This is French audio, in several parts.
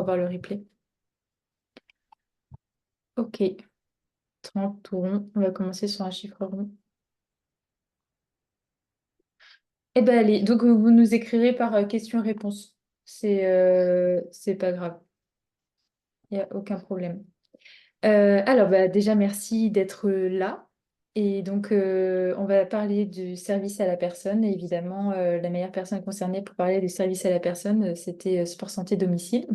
Voir le replay. Ok, 30 rond. On va commencer sur un chiffre rond. Eh ben allez, donc vous nous écrirez par question-réponse. C'est pas grave, il n'y a aucun problème. Alors bah, déjà, merci d'être là. Et donc, on va parler du service à la personne. Et évidemment, la meilleure personne concernée pour parler du service à la personne, c'était Sport Santé Domicile.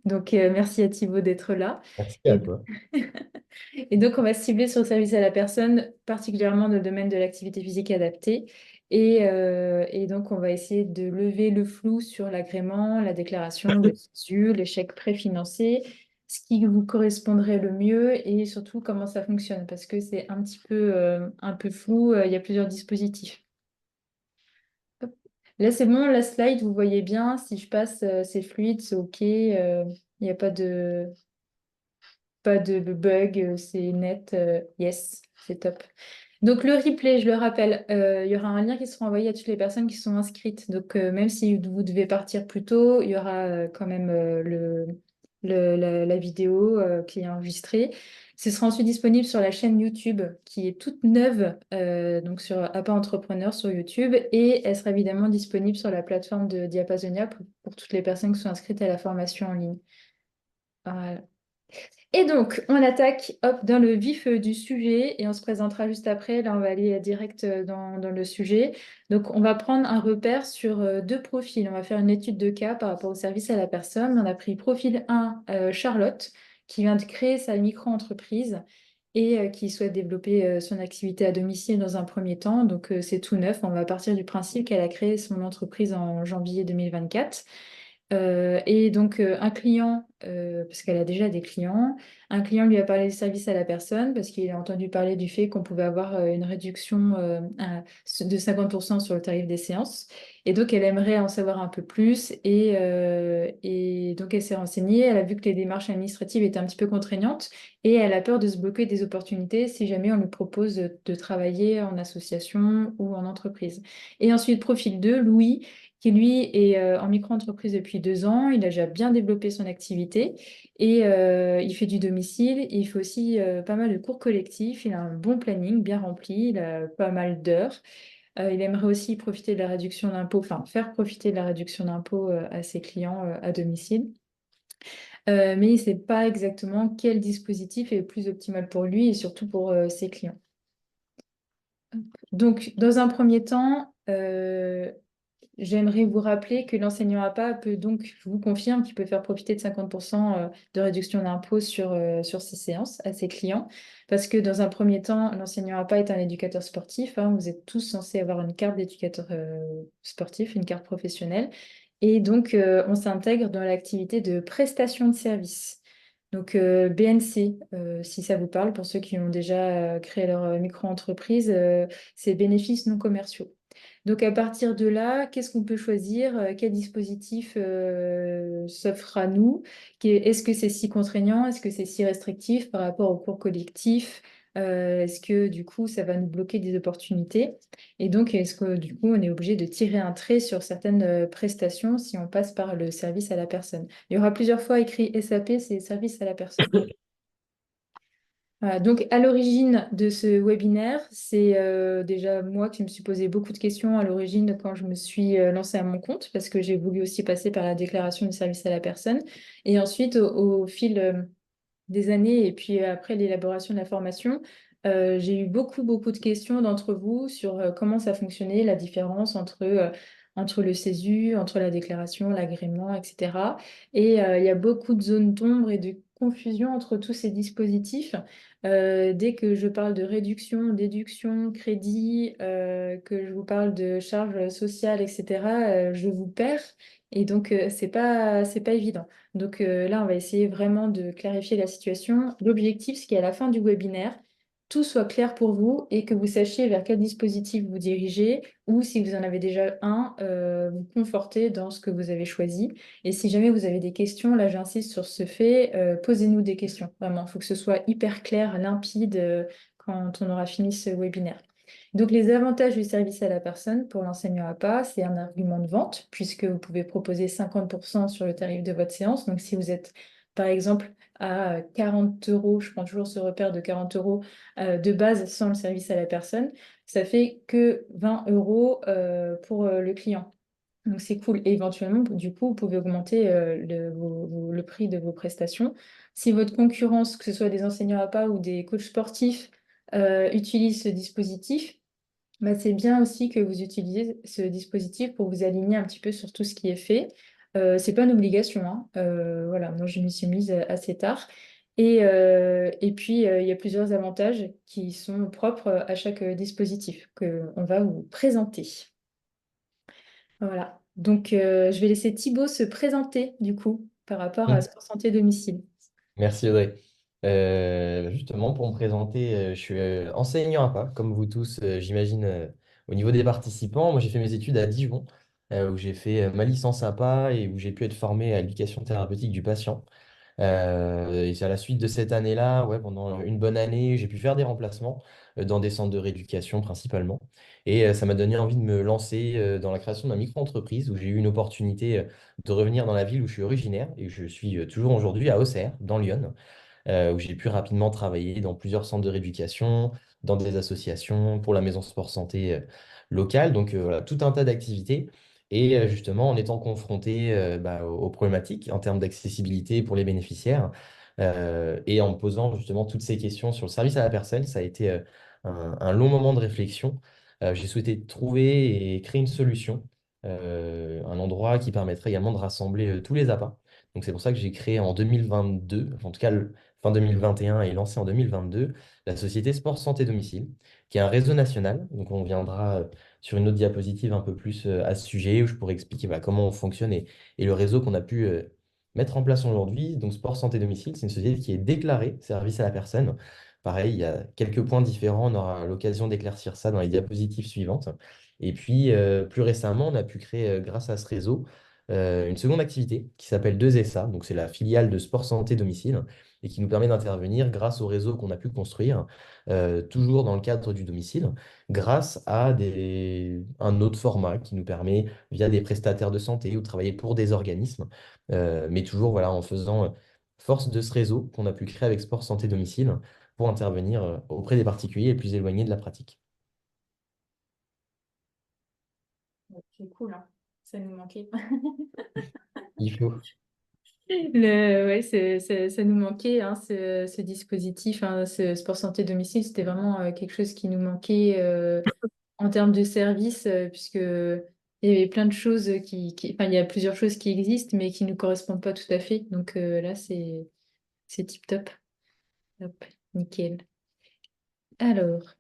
Donc, merci à Thibaut d'être là. Merci à Et toi. Et donc, on va se cibler sur le service à la personne, particulièrement dans le domaine de l'activité physique adaptée. Et donc, on va essayer de lever le flou sur l'agrément, la déclaration, le SISU, les chèques préfinancés, ce qui vous correspondrait le mieux et surtout comment ça fonctionne, parce que c'est un peu flou, il y a plusieurs dispositifs. Hop. Là, c'est bon, la slide, vous voyez bien. Si je passe, c'est fluide, c'est OK. Il n'y a pas de bug, c'est net. Yes, c'est top. Donc le replay, je le rappelle, il y aura un lien qui sera envoyé à toutes les personnes qui sont inscrites. Donc même si vous devez partir plus tôt, il y aura quand même la vidéo qui est enregistrée. Ce sera ensuite disponible sur la chaîne YouTube qui est toute neuve, donc sur APA Entrepreneur sur YouTube, et elle sera évidemment disponible sur la plateforme de Diapasonia pour toutes les personnes qui sont inscrites à la formation en ligne. Voilà. Et donc, on attaque hop, dans le vif du sujet et on se présentera juste après. Là, on va aller direct dans le sujet. Donc, on va prendre un repère sur deux profils. On va faire une étude de cas par rapport au service à la personne. On a pris profil 1, Charlotte, qui vient de créer sa micro-entreprise et qui souhaite développer son activité à domicile dans un premier temps. Donc, c'est tout neuf. On va partir du principe qu'elle a créé son entreprise en janvier 2024. Et donc, un client, parce qu'elle a déjà des clients, un client lui a parlé du service à la personne parce qu'il a entendu parler du fait qu'on pouvait avoir une réduction de 50% sur le tarif des séances. Et donc, elle aimerait en savoir un peu plus. Et donc, elle s'est renseignée. Elle a vu que les démarches administratives étaient un petit peu contraignantes et elle a peur de se bloquer des opportunités si jamais on lui propose de travailler en association ou en entreprise. Et ensuite, profil 2, Louis qui lui est en micro-entreprise depuis 2 ans. Il a déjà bien développé son activité et il fait du domicile. Il fait aussi pas mal de cours collectifs. Il a un bon planning bien rempli. Il a pas mal d'heures. Il aimerait aussi profiter de la réduction d'impôt, enfin faire profiter de la réduction d'impôt à ses clients à domicile. Mais il ne sait pas exactement quel dispositif est le plus optimal pour lui et surtout pour ses clients. Donc, dans un premier temps, j'aimerais vous rappeler que l'enseignant APA peut donc, je vous confirme, qu'il peut faire profiter de 50% de réduction d'impôt sur ses séances à ses clients. Parce que dans un premier temps, l'enseignant APA est un éducateur sportif, hein. Vous êtes tous censés avoir une carte d'éducateur sportif, une carte professionnelle. Et donc, on s'intègre dans l'activité de prestation de service. Donc, BNC, si ça vous parle, pour ceux qui ont déjà créé leur micro-entreprise, c'est bénéfices non commerciaux. Donc à partir de là, qu'est-ce qu'on peut choisir? Quel dispositif s'offre à nous? Est-ce que c'est si contraignant? Est-ce que c'est si restrictif par rapport au cours collectif? Est-ce que du coup, ça va nous bloquer des opportunités? Et donc, est-ce que du coup, on est obligé de tirer un trait sur certaines prestations si on passe par le service à la personne? Il y aura plusieurs fois écrit SAP, c'est service à la personne. Voilà, donc, à l'origine de ce webinaire, c'est déjà moi qui me suis posé beaucoup de questions à l'origine quand je me suis lancée à mon compte, parce que j'ai voulu aussi passer par la déclaration du service à la personne. Et ensuite, au fil des années et puis après l'élaboration de la formation, j'ai eu beaucoup de questions d'entre vous sur comment ça fonctionnait, la différence entre le CESU, entre la déclaration, l'agrément, etc. Et il y a beaucoup de zones d'ombre et de confusion entre tous ces dispositifs. Dès que je parle de réduction, déduction, crédit, que je vous parle de charges sociales, etc., je vous perds. Et donc, c'est pas évident. Donc là, on va essayer vraiment de clarifier la situation. L'objectif, c'est qu'à la fin du webinaire, tout soit clair pour vous et que vous sachiez vers quel dispositif vous dirigez ou si vous en avez déjà un, vous confortez dans ce que vous avez choisi. Et si jamais vous avez des questions, là j'insiste sur ce fait, posez-nous des questions. Vraiment, il faut que ce soit hyper clair, limpide quand on aura fini ce webinaire. Donc, les avantages du service à la personne pour l'enseignant APA, c'est un argument de vente, puisque vous pouvez proposer 50% sur le tarif de votre séance. Donc, si vous êtes, par exemple, à 40 euros, je prends toujours ce repère de 40 euros de base sans le service à la personne, ça fait que 20 euros pour le client. Donc, c'est cool. Et éventuellement, du coup, vous pouvez augmenter le prix de vos prestations. Si votre concurrence, que ce soit des enseignants APA ou des coachs sportifs, utilise ce dispositif, bah, c'est bien aussi que vous utilisez ce dispositif pour vous aligner un petit peu sur tout ce qui est fait. C'est pas une obligation, hein. Voilà, moi je m'y suis mise assez tard. Et puis, il y a plusieurs avantages qui sont propres à chaque dispositif qu'on va vous présenter. Voilà. Donc, je vais laisser Thibaut se présenter, du coup, par rapport à Mm. Sport Santé Domicile. Merci Audrey. Justement, pour me présenter, je suis enseignant à pas, comme vous tous, j'imagine, au niveau des participants. Moi, j'ai fait mes études à Dijon, où j'ai fait ma licence à pas et où j'ai pu être formé à l'éducation thérapeutique du patient. Et c'est à la suite de cette année-là, ouais, pendant une bonne année, j'ai pu faire des remplacements dans des centres de rééducation principalement. Et ça m'a donné envie de me lancer dans la création d'une micro-entreprise où j'ai eu une opportunité de revenir dans la ville où je suis originaire et je suis toujours aujourd'hui à Auxerre, dans Lyon, où j'ai pu rapidement travailler dans plusieurs centres de rééducation, dans des associations, pour la maison sport santé locale. Donc voilà, tout un tas d'activités. Et justement, en étant confronté aux problématiques en termes d'accessibilité pour les bénéficiaires, et en me posant justement toutes ces questions sur le service à la personne, ça a été un long moment de réflexion. J'ai souhaité trouver et créer une solution, un endroit qui permettrait également de rassembler tous les appâts. Donc c'est pour ça que j'ai créé en 2022, en tout cas fin 2021 et lancé en 2022, la société Sport Santé Domicile, qui est un réseau national. Donc on viendra sur une autre diapositive un peu plus à ce sujet, où je pourrais expliquer comment on fonctionne et le réseau qu'on a pu mettre en place aujourd'hui. Donc Sport Santé Domicile, c'est une société qui est déclarée service à la personne. Pareil, il y a quelques points différents, on aura l'occasion d'éclaircir ça dans les diapositives suivantes. Et puis, plus récemment, on a pu créer, grâce à ce réseau, une seconde activité qui s'appelle 2SA. Donc, c'est la filiale de Sport Santé Domicile et qui nous permet d'intervenir grâce au réseau qu'on a pu construire, toujours dans le cadre du domicile, grâce à un autre format qui nous permet, via des prestataires de santé ou de travailler pour des organismes, mais toujours voilà, en faisant force de ce réseau qu'on a pu créer avec Sport Santé Domicile pour intervenir auprès des particuliers les plus éloignés de la pratique. C'est cool, hein. Ça nous manquait. Il faut. Ouais, ça nous manquait, hein, ce dispositif, hein, ce sport santé domicile, c'était vraiment quelque chose qui nous manquait en termes de service, puisque il y avait plein de choses enfin, il y a plusieurs choses qui existent, mais qui ne nous correspondent pas tout à fait. Donc là, c'est tip top. Hop, nickel. Alors.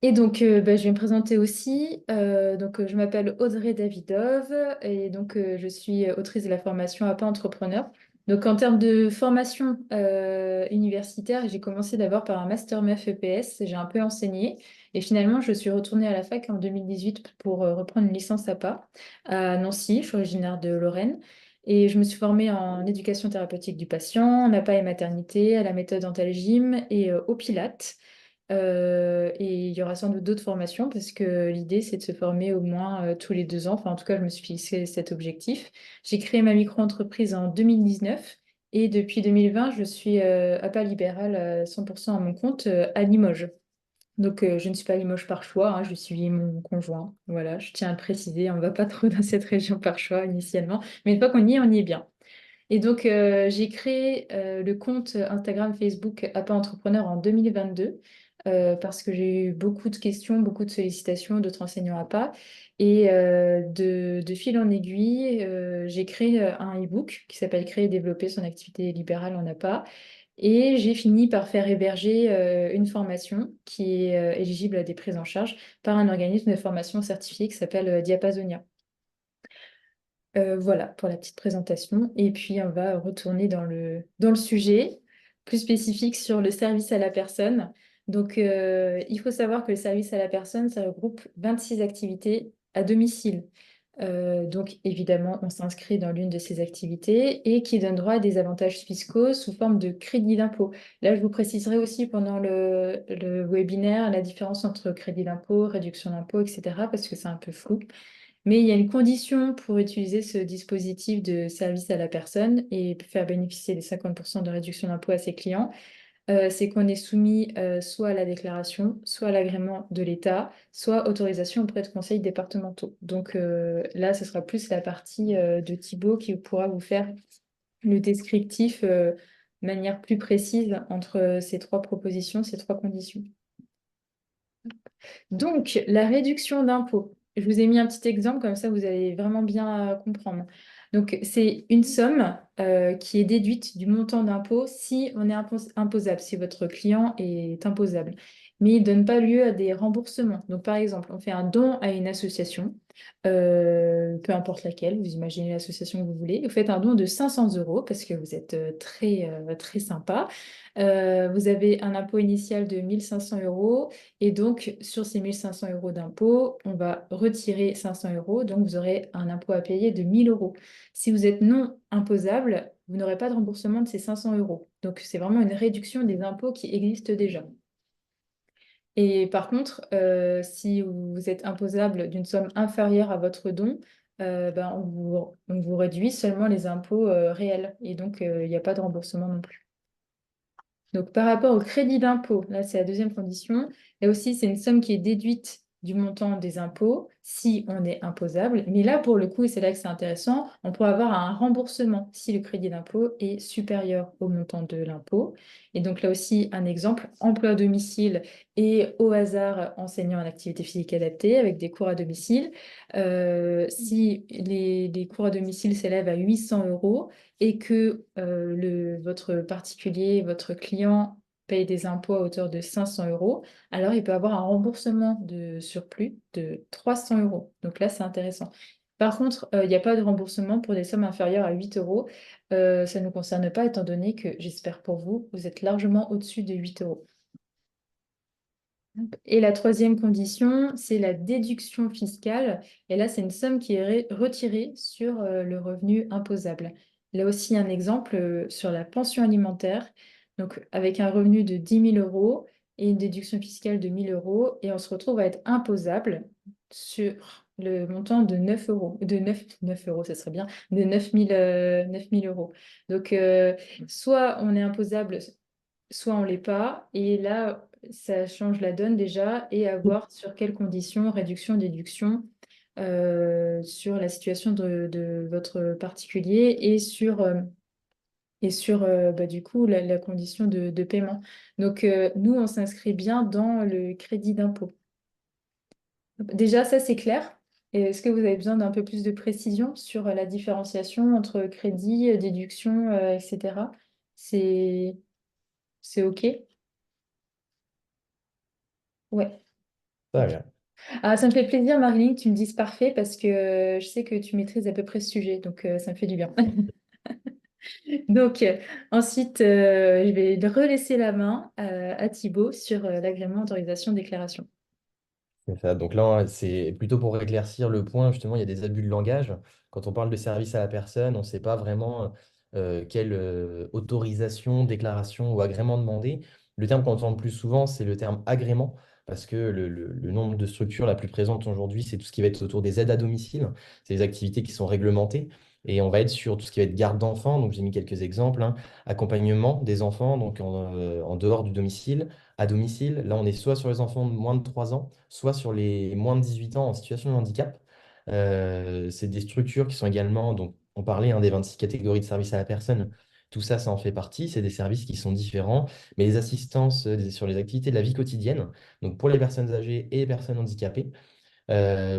Et donc, bah, je vais me présenter aussi. Je m'appelle Audrey Davidov et donc je suis autrice de la formation APA Entrepreneur. Donc, en termes de formation universitaire, j'ai commencé d'abord par un master MEF EPS. J'ai un peu enseigné et finalement, je suis retournée à la fac en 2018 pour reprendre une licence APA à Nancy. Je suis originaire de Lorraine et je me suis formée en éducation thérapeutique du patient, en APA et maternité, à la méthode Antalgym et au Pilates. Et il y aura sans doute d'autres formations parce que l'idée, c'est de se former au moins tous les 2 ans. Enfin, en tout cas, je me suis fixé cet objectif. J'ai créé ma micro-entreprise en 2019 et depuis 2020, je suis à pas libéral à 100% à mon compte à Limoges. Donc, je ne suis pas à Limoges par choix, hein, je suis mon conjoint. Voilà, je tiens à le préciser, on ne va pas trop dans cette région par choix initialement, mais une fois qu'on y est, on y est bien. Et donc, j'ai créé le compte Instagram, Facebook APA Entrepreneur en 2022 parce que j'ai eu beaucoup de questions, beaucoup de sollicitations d'autres enseignants APA. Et de fil en aiguille, j'ai créé un e-book qui s'appelle Créer et développer son activité libérale en APA. Et j'ai fini par faire héberger une formation qui est éligible à des prises en charge par un organisme de formation certifié qui s'appelle Diapasonia. Voilà pour la petite présentation. Et puis, on va retourner dans le sujet plus spécifique sur le service à la personne. Donc, il faut savoir que le service à la personne, ça regroupe 26 activités à domicile. Donc, évidemment, on s'inscrit dans l'une de ces activités et qui donne droit à des avantages fiscaux sous forme de crédit d'impôt. Là, je vous préciserai aussi pendant le webinaire la différence entre crédit d'impôt, réduction d'impôt, etc., parce que c'est un peu flou. Mais il y a une condition pour utiliser ce dispositif de service à la personne et faire bénéficier des 50% de réduction d'impôt à ses clients, c'est qu'on est soumis soit à la déclaration, soit à l'agrément de l'État, soit autorisation auprès de conseils départementaux. Donc là, ce sera plus la partie de Thibaut qui pourra vous faire le descriptif de manière plus précise entre ces trois propositions, ces trois conditions. Donc, la réduction d'impôt. Je vous ai mis un petit exemple, comme ça vous allez vraiment bien comprendre. Donc, c'est une somme qui est déduite du montant d'impôt si on est imposable, si votre client est imposable. Mais il ne donne pas lieu à des remboursements. Donc, par exemple, on fait un don à une association, peu importe laquelle, vous imaginez l'association que vous voulez. Vous faites un don de 500 euros parce que vous êtes très sympa. Vous avez un impôt initial de 1500 euros. Et donc, sur ces 1500 euros d'impôt, on va retirer 500 euros. Donc, vous aurez un impôt à payer de 1000 euros. Si vous êtes non imposable, vous n'aurez pas de remboursement de ces 500 euros. Donc, c'est vraiment une réduction des impôts qui existent déjà. Et par contre, si vous êtes imposable d'une somme inférieure à votre don, ben, on vous réduit seulement les impôts réels. Et donc, il n'y a pas de remboursement non plus. Donc, par rapport au crédit d'impôt, là, c'est la deuxième condition. Là aussi, c'est une somme qui est déduite du montant des impôts si on est imposable. Mais là, pour le coup, et c'est là que c'est intéressant, on pourra avoir un remboursement si le crédit d'impôt est supérieur au montant de l'impôt. Et donc, là aussi, un exemple, emploi à domicile et au hasard enseignant en activité physique adaptée avec des cours à domicile. Si les cours à domicile s'élèvent à 800 euros, et que votre particulier, votre client paye des impôts à hauteur de 500 euros, alors il peut avoir un remboursement de surplus de 300 euros. Donc là, c'est intéressant. Par contre, il n'y a pas de remboursement pour des sommes inférieures à 8 euros. Ça ne nous concerne pas, étant donné que, j'espère pour vous, vous êtes largement au-dessus de 8 euros. Et la troisième condition, c'est la déduction fiscale. Et là, c'est une somme qui est retirée sur le revenu imposable. Là aussi, un exemple sur la pension alimentaire. Donc, avec un revenu de 10 000 euros et une déduction fiscale de 1 000 euros, et on se retrouve à être imposable sur le montant de 9 euros. De 9 euros, ça serait bien, de 9 000 euros. Donc, soit on est imposable, soit on ne l'est pas. Et là, ça change la donne déjà et à voir sur quelles conditions, réduction, déduction, sur la situation de votre particulier et sur bah, du coup la condition de paiement. Donc, nous, on s'inscrit bien dans le crédit d'impôt. Déjà, ça, c'est clair. Et est-ce que vous avez besoin d'un peu plus de précision sur la différenciation entre crédit, déduction, etc. C'est, c'est OK? Ouais. Ça va Ok. bien. Ah, ça me fait plaisir, Marilyn, que tu me dises parfait parce que je sais que tu maîtrises à peu près ce sujet, donc ça me fait du bien. Donc, ensuite, je vais relaisser la main à Thibaut sur l'agrément autorisation déclaration. C'est ça. Donc là, c'est plutôt pour éclaircir le point, justement, il y a des abus de langage. Quand on parle de service à la personne, on ne sait pas vraiment quelle autorisation, déclaration ou agrément demander. Le terme qu'on entend le plus souvent, c'est le terme agrément, parce que le nombre de structures la plus présente aujourd'hui, c'est tout ce qui va être autour des aides à domicile. C'est des activités qui sont réglementées. Et on va être sur tout ce qui va être garde d'enfants. Donc j'ai mis quelques exemples, hein. Accompagnement des enfants, donc en dehors du domicile à domicile. Là, on est soit sur les enfants de moins de 3 ans, soit sur les moins de 18 ans en situation de handicap. C'est des structures qui sont également, donc on parlait hein, des 26 catégories de services à la personne. Tout ça, ça en fait partie. C'est des services qui sont différents, mais les assistances sur les activités de la vie quotidienne, donc pour les personnes âgées et les personnes handicapées,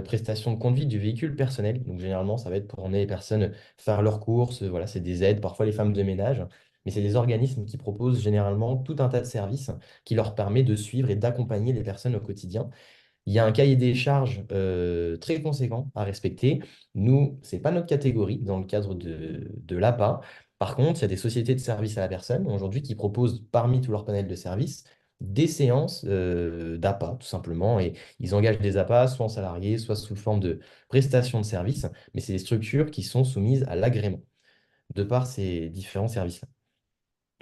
prestation de conduite du véhicule personnel. Donc, généralement, ça va être pour emmener les personnes faire leurs courses. Voilà, c'est des aides, parfois les femmes de ménage. Mais c'est des organismes qui proposent généralement tout un tas de services qui leur permet de suivre et d'accompagner les personnes au quotidien. Il y a un cahier des charges très conséquent à respecter. Nous, ce n'est pas notre catégorie dans le cadre de l'APA. Par contre, il y a des sociétés de services à la personne aujourd'hui qui proposent parmi tout leur panel de services des séances d'APA, tout simplement. Et ils engagent des APA, soit en salarié, soit sous forme de prestation de services. Mais c'est des structures qui sont soumises à l'agrément de par ces différents services-là.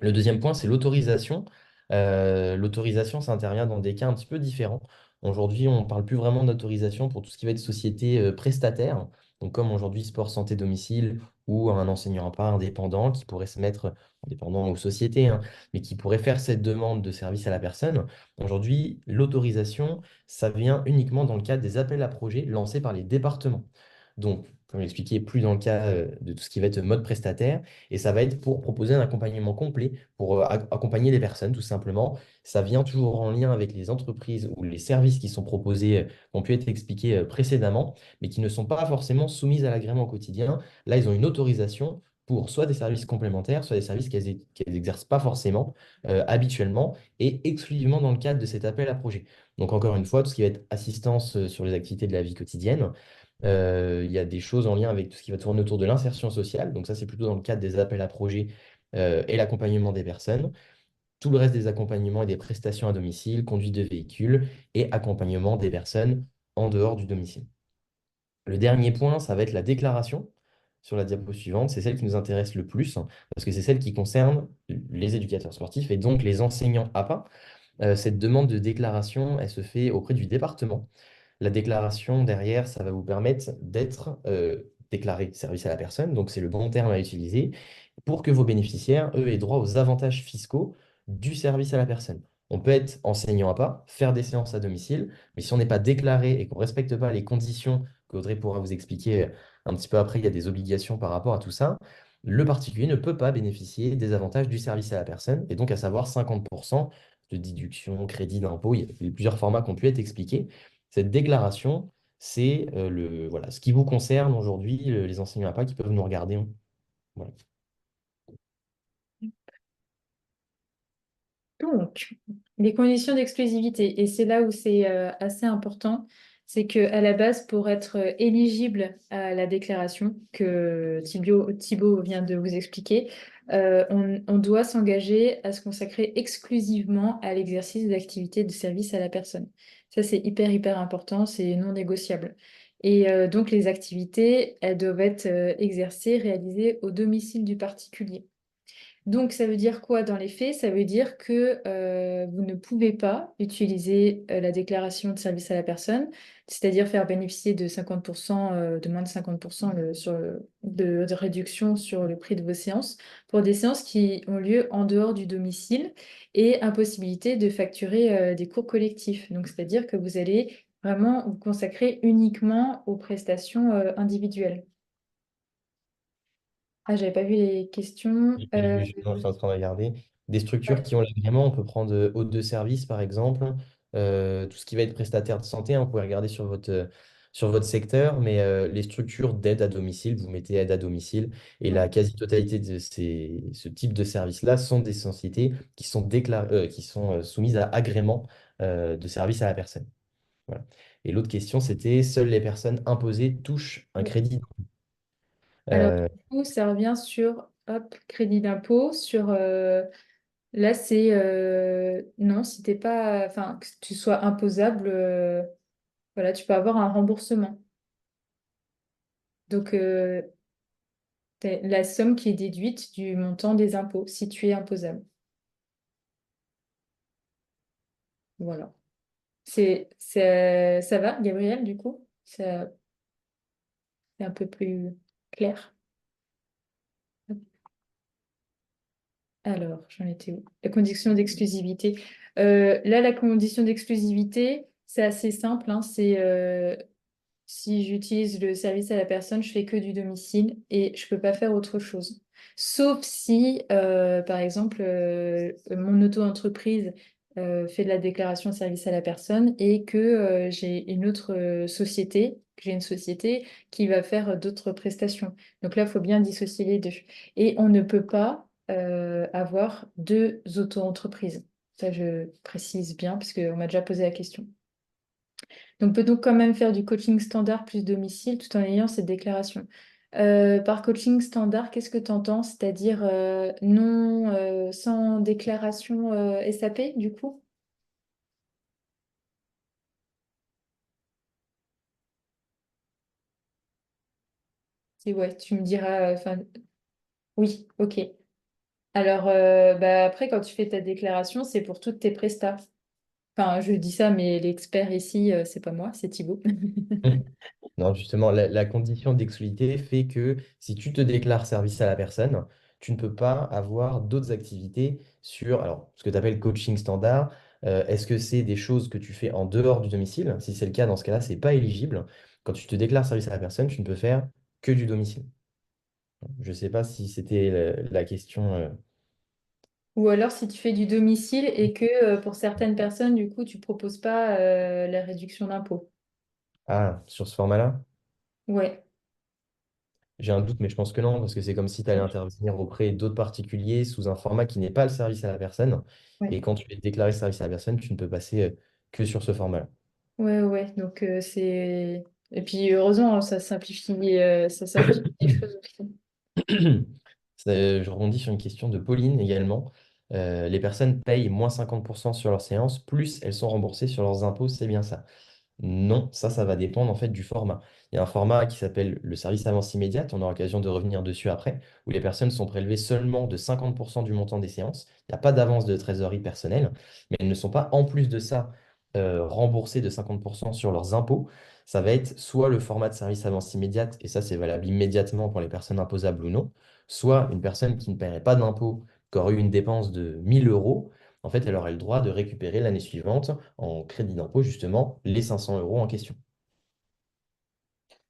Le deuxième point, c'est l'autorisation. L'autorisation, ça intervient dans des cas un petit peu différents. Aujourd'hui, on ne parle plus vraiment d'autorisation pour tout ce qui va être société prestataire. Donc, comme aujourd'hui, sport, santé, domicile, ou un enseignant à part indépendant qui pourrait se mettre, indépendant aux sociétés, hein, mais qui pourrait faire cette demande de service à la personne. Aujourd'hui, l'autorisation, ça vient uniquement dans le cadre des appels à projets lancés par les départements. Donc, comme j'expliquais, plus dans le cas de tout ce qui va être mode prestataire. Et ça va être pour proposer un accompagnement complet, pour accompagner les personnes, tout simplement. Ça vient toujours en lien avec les entreprises ou les services qui sont proposés, qui ont pu être expliqués précédemment, mais qui ne sont pas forcément soumis à l'agrément au quotidien. Là, ils ont une autorisation pour soit des services complémentaires, soit des services qu'elles n'exercent pas forcément habituellement et exclusivement dans le cadre de cet appel à projet. Donc, encore une fois, tout ce qui va être assistance sur les activités de la vie quotidienne, il y a des choses en lien avec tout ce qui va tourner autour de l'insertion sociale. Donc ça, c'est plutôt dans le cadre des appels à projets et l'accompagnement des personnes. Tout le reste des accompagnements et des prestations à domicile, conduite de véhicules et accompagnement des personnes en dehors du domicile. Le dernier point, ça va être la déclaration sur la diapo suivante. C'est celle qui nous intéresse le plus, hein, parce que c'est celle qui concerne les éducateurs sportifs et donc les enseignants APA. Cette demande de déclaration, elle se fait auprès du département. La déclaration derrière, ça va vous permettre d'être déclaré service à la personne, donc c'est le bon terme à utiliser, pour que vos bénéficiaires, eux, aient droit aux avantages fiscaux du service à la personne. On peut être enseignant à pas, faire des séances à domicile, mais si on n'est pas déclaré et qu'on ne respecte pas les conditions qu'Audrey pourra vous expliquer un petit peu après, il y a des obligations par rapport à tout ça, le particulier ne peut pas bénéficier des avantages du service à la personne, et donc à savoir 50% de déduction, crédit d'impôt. Il y a plusieurs formats qui ont pu être expliqués. Cette déclaration, c'est voilà, ce qui vous concerne aujourd'hui, les enseignants APA qui peuvent nous regarder, hein. Voilà. Donc, les conditions d'exclusivité, et c'est là où c'est assez important, c'est qu'à la base, pour être éligible à la déclaration que Thibaut vient de vous expliquer, on doit s'engager à se consacrer exclusivement à l'exercice d'activités de service à la personne. Ça, c'est hyper, hyper important, c'est non négociable. Et donc, les activités, elles doivent être exercées, réalisées au domicile du particulier. Donc, ça veut dire quoi dans les faits? Ça veut dire que vous ne pouvez pas utiliser la déclaration de service à la personne, c'est-à-dire faire bénéficier de 50%, de moins de 50% de réduction sur le prix de vos séances pour des séances qui ont lieu en dehors du domicile et impossibilité de facturer des cours collectifs. Donc, c'est-à-dire que vous allez vraiment vous consacrer uniquement aux prestations individuelles. Ah, j'avais pas vu les questions. J'ai vu, non, je suis en train de regarder. Des structures Ouais. qui ont l'agrément, on peut prendre hôte de service, par exemple. Tout ce qui va être prestataire de santé, hein, vous pouvez regarder sur votre secteur, mais les structures d'aide à domicile, vous mettez aide à domicile, et la quasi-totalité de ce type de services-là sont des sociétés qui sont, qui sont soumises à agrément de service à la personne. Voilà. Et l'autre question, c'était, seules les personnes imposées touchent un Ouais. crédit. Alors, du Euh, coup, ça revient sur hop, crédit d'impôt. Là, c'est non, si t'es pas, enfin, que tu sois imposable, voilà, tu peux avoir un remboursement. Donc, la somme qui est déduite du montant des impôts, si tu es imposable. Voilà. Ça va, Gabriel, du coup? C'est un peu plus clair. Alors, j'en étais où? La condition d'exclusivité. Là, la condition d'exclusivité, c'est assez simple, hein, si j'utilise le service à la personne, je fais que du domicile et je peux pas faire autre chose. Sauf si, par exemple, mon auto-entreprise fait de la déclaration de service à la personne et que j'ai une autre société, que j'ai une société qui va faire d'autres prestations. Donc là, il faut bien dissocier les deux. Et on ne peut pas avoir deux auto-entreprises. Ça, je précise bien parce qu'on m'a déjà posé la question. Donc, peut-on quand même faire du coaching standard plus domicile tout en ayant cette déclaration? Par coaching standard, qu'est-ce que tu entends? C'est-à-dire non sans déclaration SAP, du coup? ouais, tu me diras, enfin, oui, ok. Alors, bah, après, quand tu fais ta déclaration, c'est pour toutes tes prestats. Enfin, je dis ça, mais l'expert ici, c'est pas moi, c'est Thibaut. Non, justement, la condition d'exclusivité fait que si tu te déclares service à la personne, tu ne peux pas avoir d'autres activités sur alors, ce que tu appelles coaching standard. Est-ce que c'est des choses que tu fais en dehors du domicile? Si c'est le cas, dans ce cas-là, c'est pas éligible. Quand tu te déclares service à la personne, tu ne peux faire que du domicile. Je ne sais pas si c'était la question. Ou alors, si tu fais du domicile et que pour certaines personnes, du coup, tu proposes pas la réduction d'impôt. Ah, sur ce format-là? Ouais. J'ai un doute, mais je pense que non, parce que c'est comme si tu allais intervenir auprès d'autres particuliers sous un format qui n'est pas le service à la personne. Ouais. Et quand tu es déclaré service à la personne, tu ne peux passer que sur ce format-là. Ouais, ouais. Donc, c'est. Et puis, heureusement, ça simplifie les choses aussi. Je rebondis sur une question de Pauline également. Les personnes payent moins 50% sur leurs séances, plus elles sont remboursées sur leurs impôts, c'est bien ça? Non, ça va dépendre en fait du format. Il y a un format qui s'appelle le service avance immédiate, on aura l'occasion de revenir dessus après, où les personnes sont prélevées seulement de 50% du montant des séances. Il n'y a pas d'avance de trésorerie personnelle, mais elles ne sont pas en plus de ça remboursées de 50% sur leurs impôts. Ça va être soit le format de service avance immédiate, et ça c'est valable immédiatement pour les personnes imposables ou non, soit une personne qui ne paierait pas d'impôt, qui aurait eu une dépense de 1 000 euros, en fait elle aurait le droit de récupérer l'année suivante en crédit d'impôt, justement, les 500 euros en question.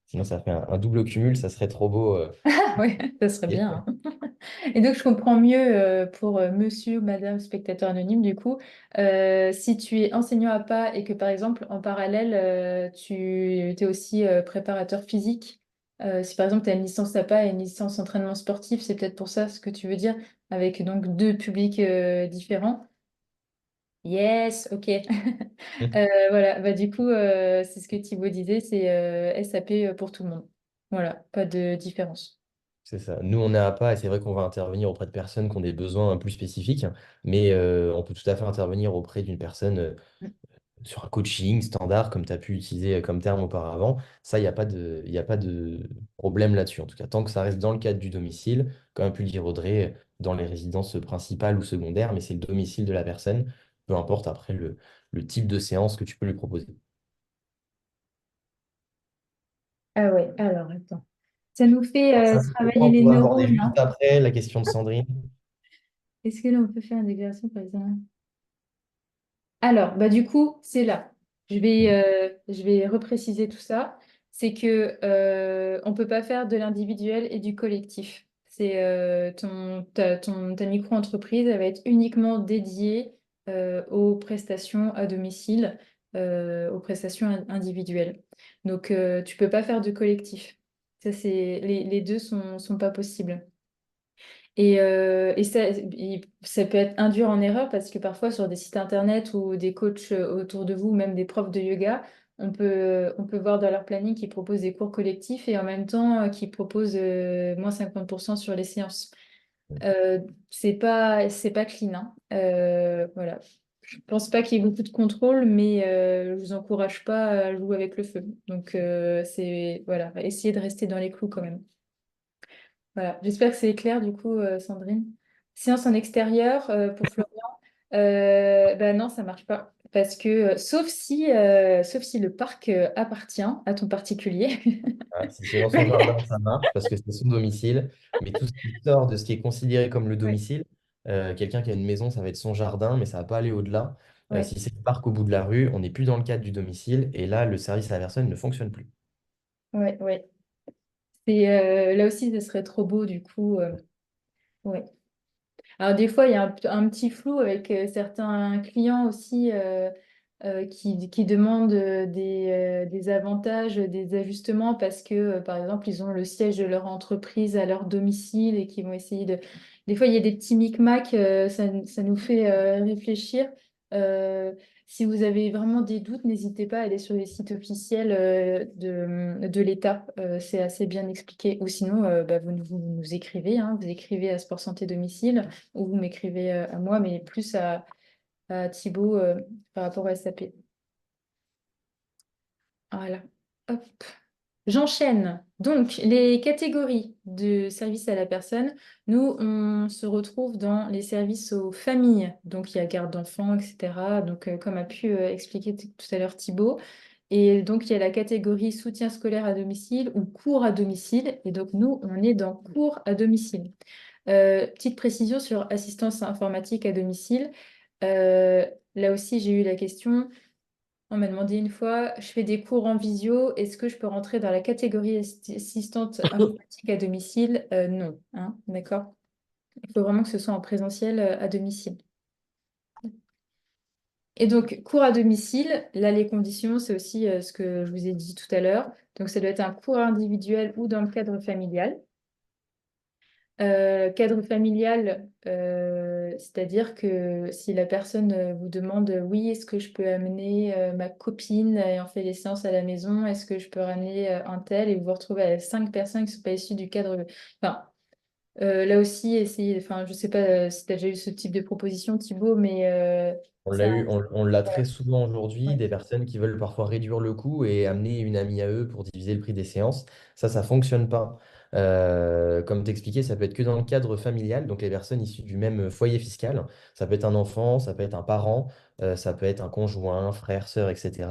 Sinon, ça fait un double cumul, ça serait trop beau. Ouais, ça serait bien, hein. Et donc, je comprends mieux pour monsieur ou madame spectateur anonyme, du coup, si tu es enseignant à pas et que, par exemple, en parallèle, tu es aussi préparateur physique, si par exemple, tu as une licence à pas et une licence entraînement sportif, c'est peut-être pour ça ce que tu veux dire, avec donc deux publics différents. Yes, ok. Voilà, bah, du coup, c'est ce que Thibaut disait, c'est SAP pour tout le monde. Voilà, pas de différence. C'est ça. Nous, on est à pas, et c'est vrai qu'on va intervenir auprès de personnes qui ont des besoins plus spécifiques, mais on peut tout à fait intervenir auprès d'une personne sur un coaching standard, comme tu as pu utiliser comme terme auparavant. Ça, il y a pas de problème là-dessus. En tout cas, tant que ça reste dans le cadre du domicile, comme a pu le dire Audrey, dans les résidences principales ou secondaires, mais c'est le domicile de la personne, peu importe après le type de séance que tu peux lui proposer. Ah ouais, alors attends. Ça nous fait Alors ça, c'est le travailler point les qu'on va aborder neurones, juste hein. après, la question de Sandrine. Est-ce que là, on peut faire une déclaration par exemple? Alors, bah du coup, c'est là. Je vais repréciser tout ça. C'est que on peut pas faire de l'individuel et du collectif. C'est ta micro-entreprise, elle va être uniquement dédiée aux prestations à domicile, aux prestations individuelles. Donc, tu peux pas faire de collectif. Ça, les deux sont pas possibles. Ça peut être induire en erreur parce que parfois sur des sites internet ou des coachs autour de vous, même des profs de yoga, on peut voir dans leur planning qu'ils proposent des cours collectifs et en même temps qu'ils proposent moins 50% sur les séances. Euh, c'est pas clean, hein. Voilà. Je pense pas qu'il y ait beaucoup de contrôle, mais je vous encourage pas à jouer avec le feu. Donc voilà, essayez de rester dans les clous quand même. Voilà, j'espère que c'est clair du coup, Sandrine. Séance en extérieur pour Florian. Ben non, ça marche pas. Parce que, sauf si le parc appartient à ton particulier. Ah, si c'est dans son jardin, ça marche parce que c'est son domicile. Mais tout ce qui sort de ce qui est considéré comme le Ouais, domicile, quelqu'un qui a une maison, ça va être son jardin, mais ça va pas aller au-delà. ouais, Si c'est le parc au bout de la rue, on n'est plus dans le cadre du domicile et là, le service à la personne ne fonctionne plus. ouais, ouais. Là aussi, ce serait trop beau du coup. Ouais. Alors des fois, il y a un petit flou avec certains clients aussi qui demandent des avantages, des ajustements parce que, par exemple, ils ont le siège de leur entreprise à leur domicile et qui vont essayer de... Des fois, il y a des petits micmacs, ça nous fait réfléchir. Euh, Si vous avez vraiment des doutes, n'hésitez pas à aller sur les sites officiels de l'État. C'est assez bien expliqué. Ou sinon, bah, vous nous écrivez, hein, vous écrivez à Sport Santé Domicile ou vous m'écrivez à moi, mais plus à Thibaut par rapport à SAP. Voilà. Hop. J'enchaîne. Donc, les catégories de services à la personne, nous, on se retrouve dans les services aux familles. Donc, il y a garde d'enfants, etc. Donc, comme a pu expliquer tout à l'heure Thibaut. Et donc, il y a la catégorie soutien scolaire à domicile ou cours à domicile. Et donc, nous, on est dans cours à domicile. Petite précision sur assistance informatique à domicile. Euh, Là aussi, j'ai eu la question. On m'a demandé une fois, je fais des cours en visio, est-ce que je peux rentrer dans la catégorie assistante informatique à domicile? Non, hein, d'accord? Il faut vraiment que ce soit en présentiel à domicile. Et donc, cours à domicile, là, les conditions, c'est aussi ce que je vous ai dit tout à l'heure. Donc, ça doit être un cours individuel ou dans le cadre familial. Cadre familial, c'est-à-dire que si la personne vous demande, oui, est-ce que je peux amener ma copine et on fait les séances à la maison, est-ce que je peux ramener un tel et vous vous retrouvez avec 5 personnes qui ne sont pas issues du cadre. Enfin, là aussi, essayez, enfin, je ne sais pas si tu as déjà eu ce type de proposition, Thibaut, mais On c'est l'a un. eu, on l'a très Voilà. souvent aujourd'hui, Ouais. des personnes qui veulent parfois réduire le coût et amener une amie à eux pour diviser le prix des séances. Ça fonctionne pas. Comme t'expliquais, ça peut être que dans le cadre familial, donc les personnes issues du même foyer fiscal. Ça peut être un enfant, ça peut être un parent, ça peut être un conjoint, frère, sœur, etc.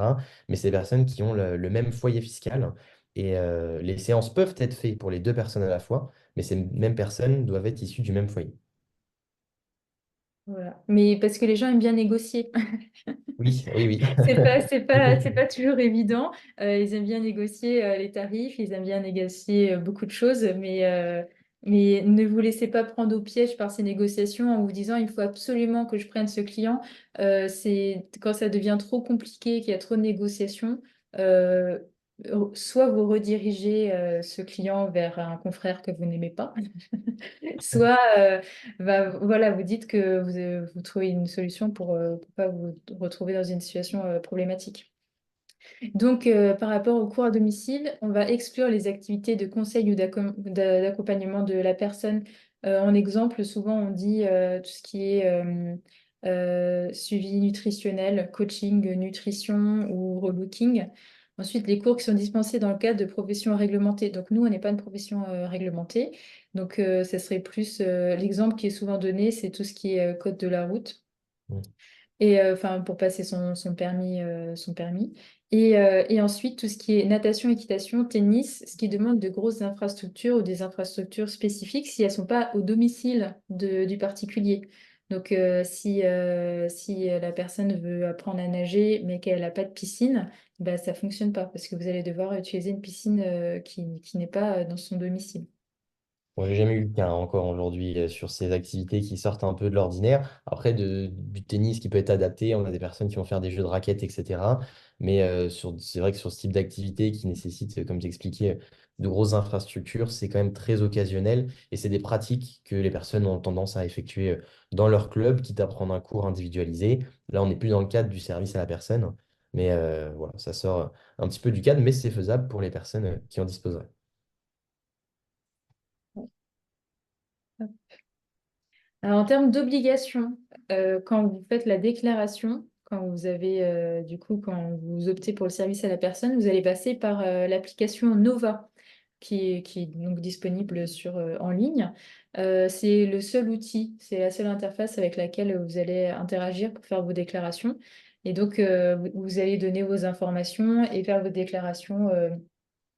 Mais c'est des personnes qui ont le même foyer fiscal. Et les séances peuvent être faites pour les deux personnes à la fois, mais ces mêmes personnes doivent être issues du même foyer. Voilà. Mais parce que les gens aiment bien négocier. Oui, oui, oui. C'est pas toujours évident. Ils aiment bien négocier les tarifs, ils aiment bien négocier beaucoup de choses, mais ne vous laissez pas prendre au piège par ces négociations en vous disant il faut absolument que je prenne ce client. C'est quand ça devient trop compliqué, qu'il y a trop de négociations, euh, soit vous redirigez ce client vers un confrère que vous n'aimez pas, soit voilà, vous dites que vous trouvez une solution pour ne pas vous retrouver dans une situation problématique. Donc, par rapport au cours à domicile, on va exclure les activités de conseil ou d'accompagnement de la personne. En exemple, souvent, on dit tout ce qui est suivi nutritionnel, coaching, nutrition ou relooking. Ensuite, les cours qui sont dispensés dans le cadre de professions réglementées. Donc, nous, on n'est pas une profession réglementée. Donc, ça serait plus l'exemple qui est souvent donné, c'est tout ce qui est code de la route. Et enfin, pour passer son permis, son permis. Et ensuite, tout ce qui est natation, équitation, tennis, ce qui demande de grosses infrastructures ou des infrastructures spécifiques si elles ne sont pas au domicile du particulier. Donc, si la personne veut apprendre à nager, mais qu'elle n'a pas de piscine, bah, ça ne fonctionne pas parce que vous allez devoir utiliser une piscine qui n'est pas dans son domicile. Bon, j'ai jamais eu le cas encore aujourd'hui sur ces activités qui sortent un peu de l'ordinaire. Après, du tennis qui peut être adapté, on a des personnes qui vont faire des jeux de raquettes, etc. Mais c'est vrai que sur ce type d'activité qui nécessite, comme j'expliquais, de grosses infrastructures, c'est quand même très occasionnel et c'est des pratiques que les personnes ont tendance à effectuer dans leur club, quitte à prendre un cours individualisé. Là, on n'est plus dans le cadre du service à la personne, mais voilà, ça sort un petit peu du cadre, mais c'est faisable pour les personnes qui en disposeraient. Alors, en termes d'obligation, quand vous faites la déclaration, quand vous avez, du coup, quand vous optez pour le service à la personne, vous allez passer par l'application Nova, qui est donc disponible en ligne. C'est le seul outil, c'est la seule interface avec laquelle vous allez interagir pour faire vos déclarations. Et donc, vous allez donner vos informations et faire vos déclarations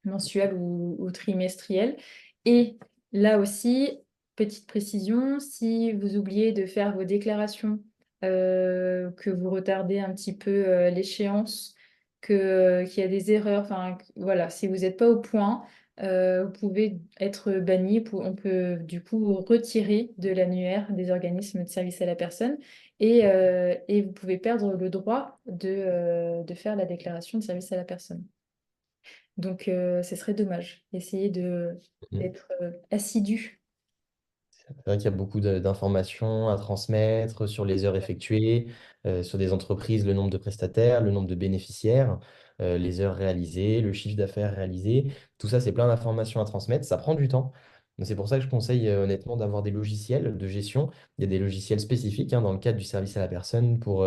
mensuelle ou trimestrielle. Et là aussi, petite précision, si vous oubliez de faire vos déclarations, que vous retardez un petit peu l'échéance, qu'il y a des erreurs, enfin voilà, si vous n'êtes pas au point, vous pouvez être banni, on peut du coup retirer de l'annuaire des organismes de service à la personne et vous pouvez perdre le droit de faire la déclaration de service à la personne. Donc, ce serait dommage. Essayez d'être assidu. C'est vrai qu'il y a beaucoup d'informations à transmettre sur les heures effectuées, sur des entreprises, le nombre de prestataires, le nombre de bénéficiaires, les heures réalisées, le chiffre d'affaires réalisé. Tout ça, c'est plein d'informations à transmettre. Ça prend du temps. Donc, c'est pour ça que je conseille honnêtement d'avoir des logiciels de gestion. Il y a des logiciels spécifiques dans le cadre du service à la personne pour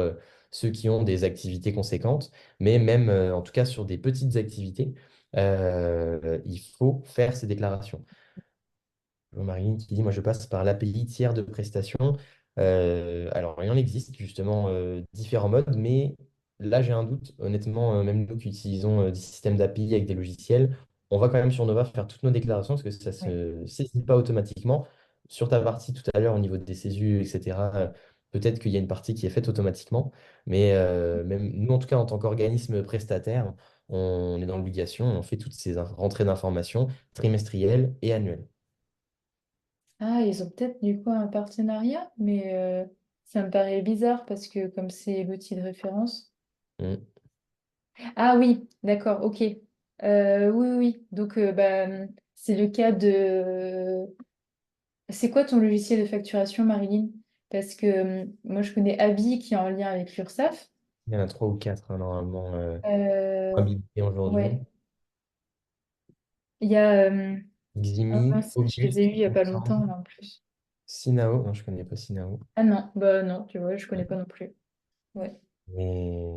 ceux qui ont des activités conséquentes, mais même en tout cas sur des petites activités. il faut faire ces déclarations. Marilyn qui dit, moi je passe par l'API tiers de prestation. Alors, il en existe justement différents modes, mais là j'ai un doute. Honnêtement, même nous qui utilisons des systèmes d'API avec des logiciels, on va quand même sur Nova faire toutes nos déclarations parce que ça Oui. ne se saisit pas automatiquement. Sur ta partie tout à l'heure au niveau des CESU, etc., peut-être qu'il y a une partie qui est faite automatiquement, mais même nous en tout cas en tant qu'organisme prestataire, on est dans l'obligation, on fait toutes ces rentrées d'informations trimestrielles et annuelles. Ah, ils ont peut-être du coup un partenariat, mais ça me paraît bizarre parce que comme c'est l'outil de référence. Mm. Ah oui, d'accord, ok. Oui, oui, oui. Donc, c'est le cas de... C'est quoi ton logiciel de facturation, Marilyn? Parce que moi, je connais Abi qui est en lien avec l'URSSAF. Il y en a trois ou quatre hein, normalement Euh, habilités aujourd'hui. ouais, il y a... ah Ximi, mince, je les ai Auguste, eus il y a il me pas semble. longtemps, là, en plus. Sinao, non, je connais pas Sinao. Ah non, bah non, tu vois, je connais pas non plus. Ouais. Mais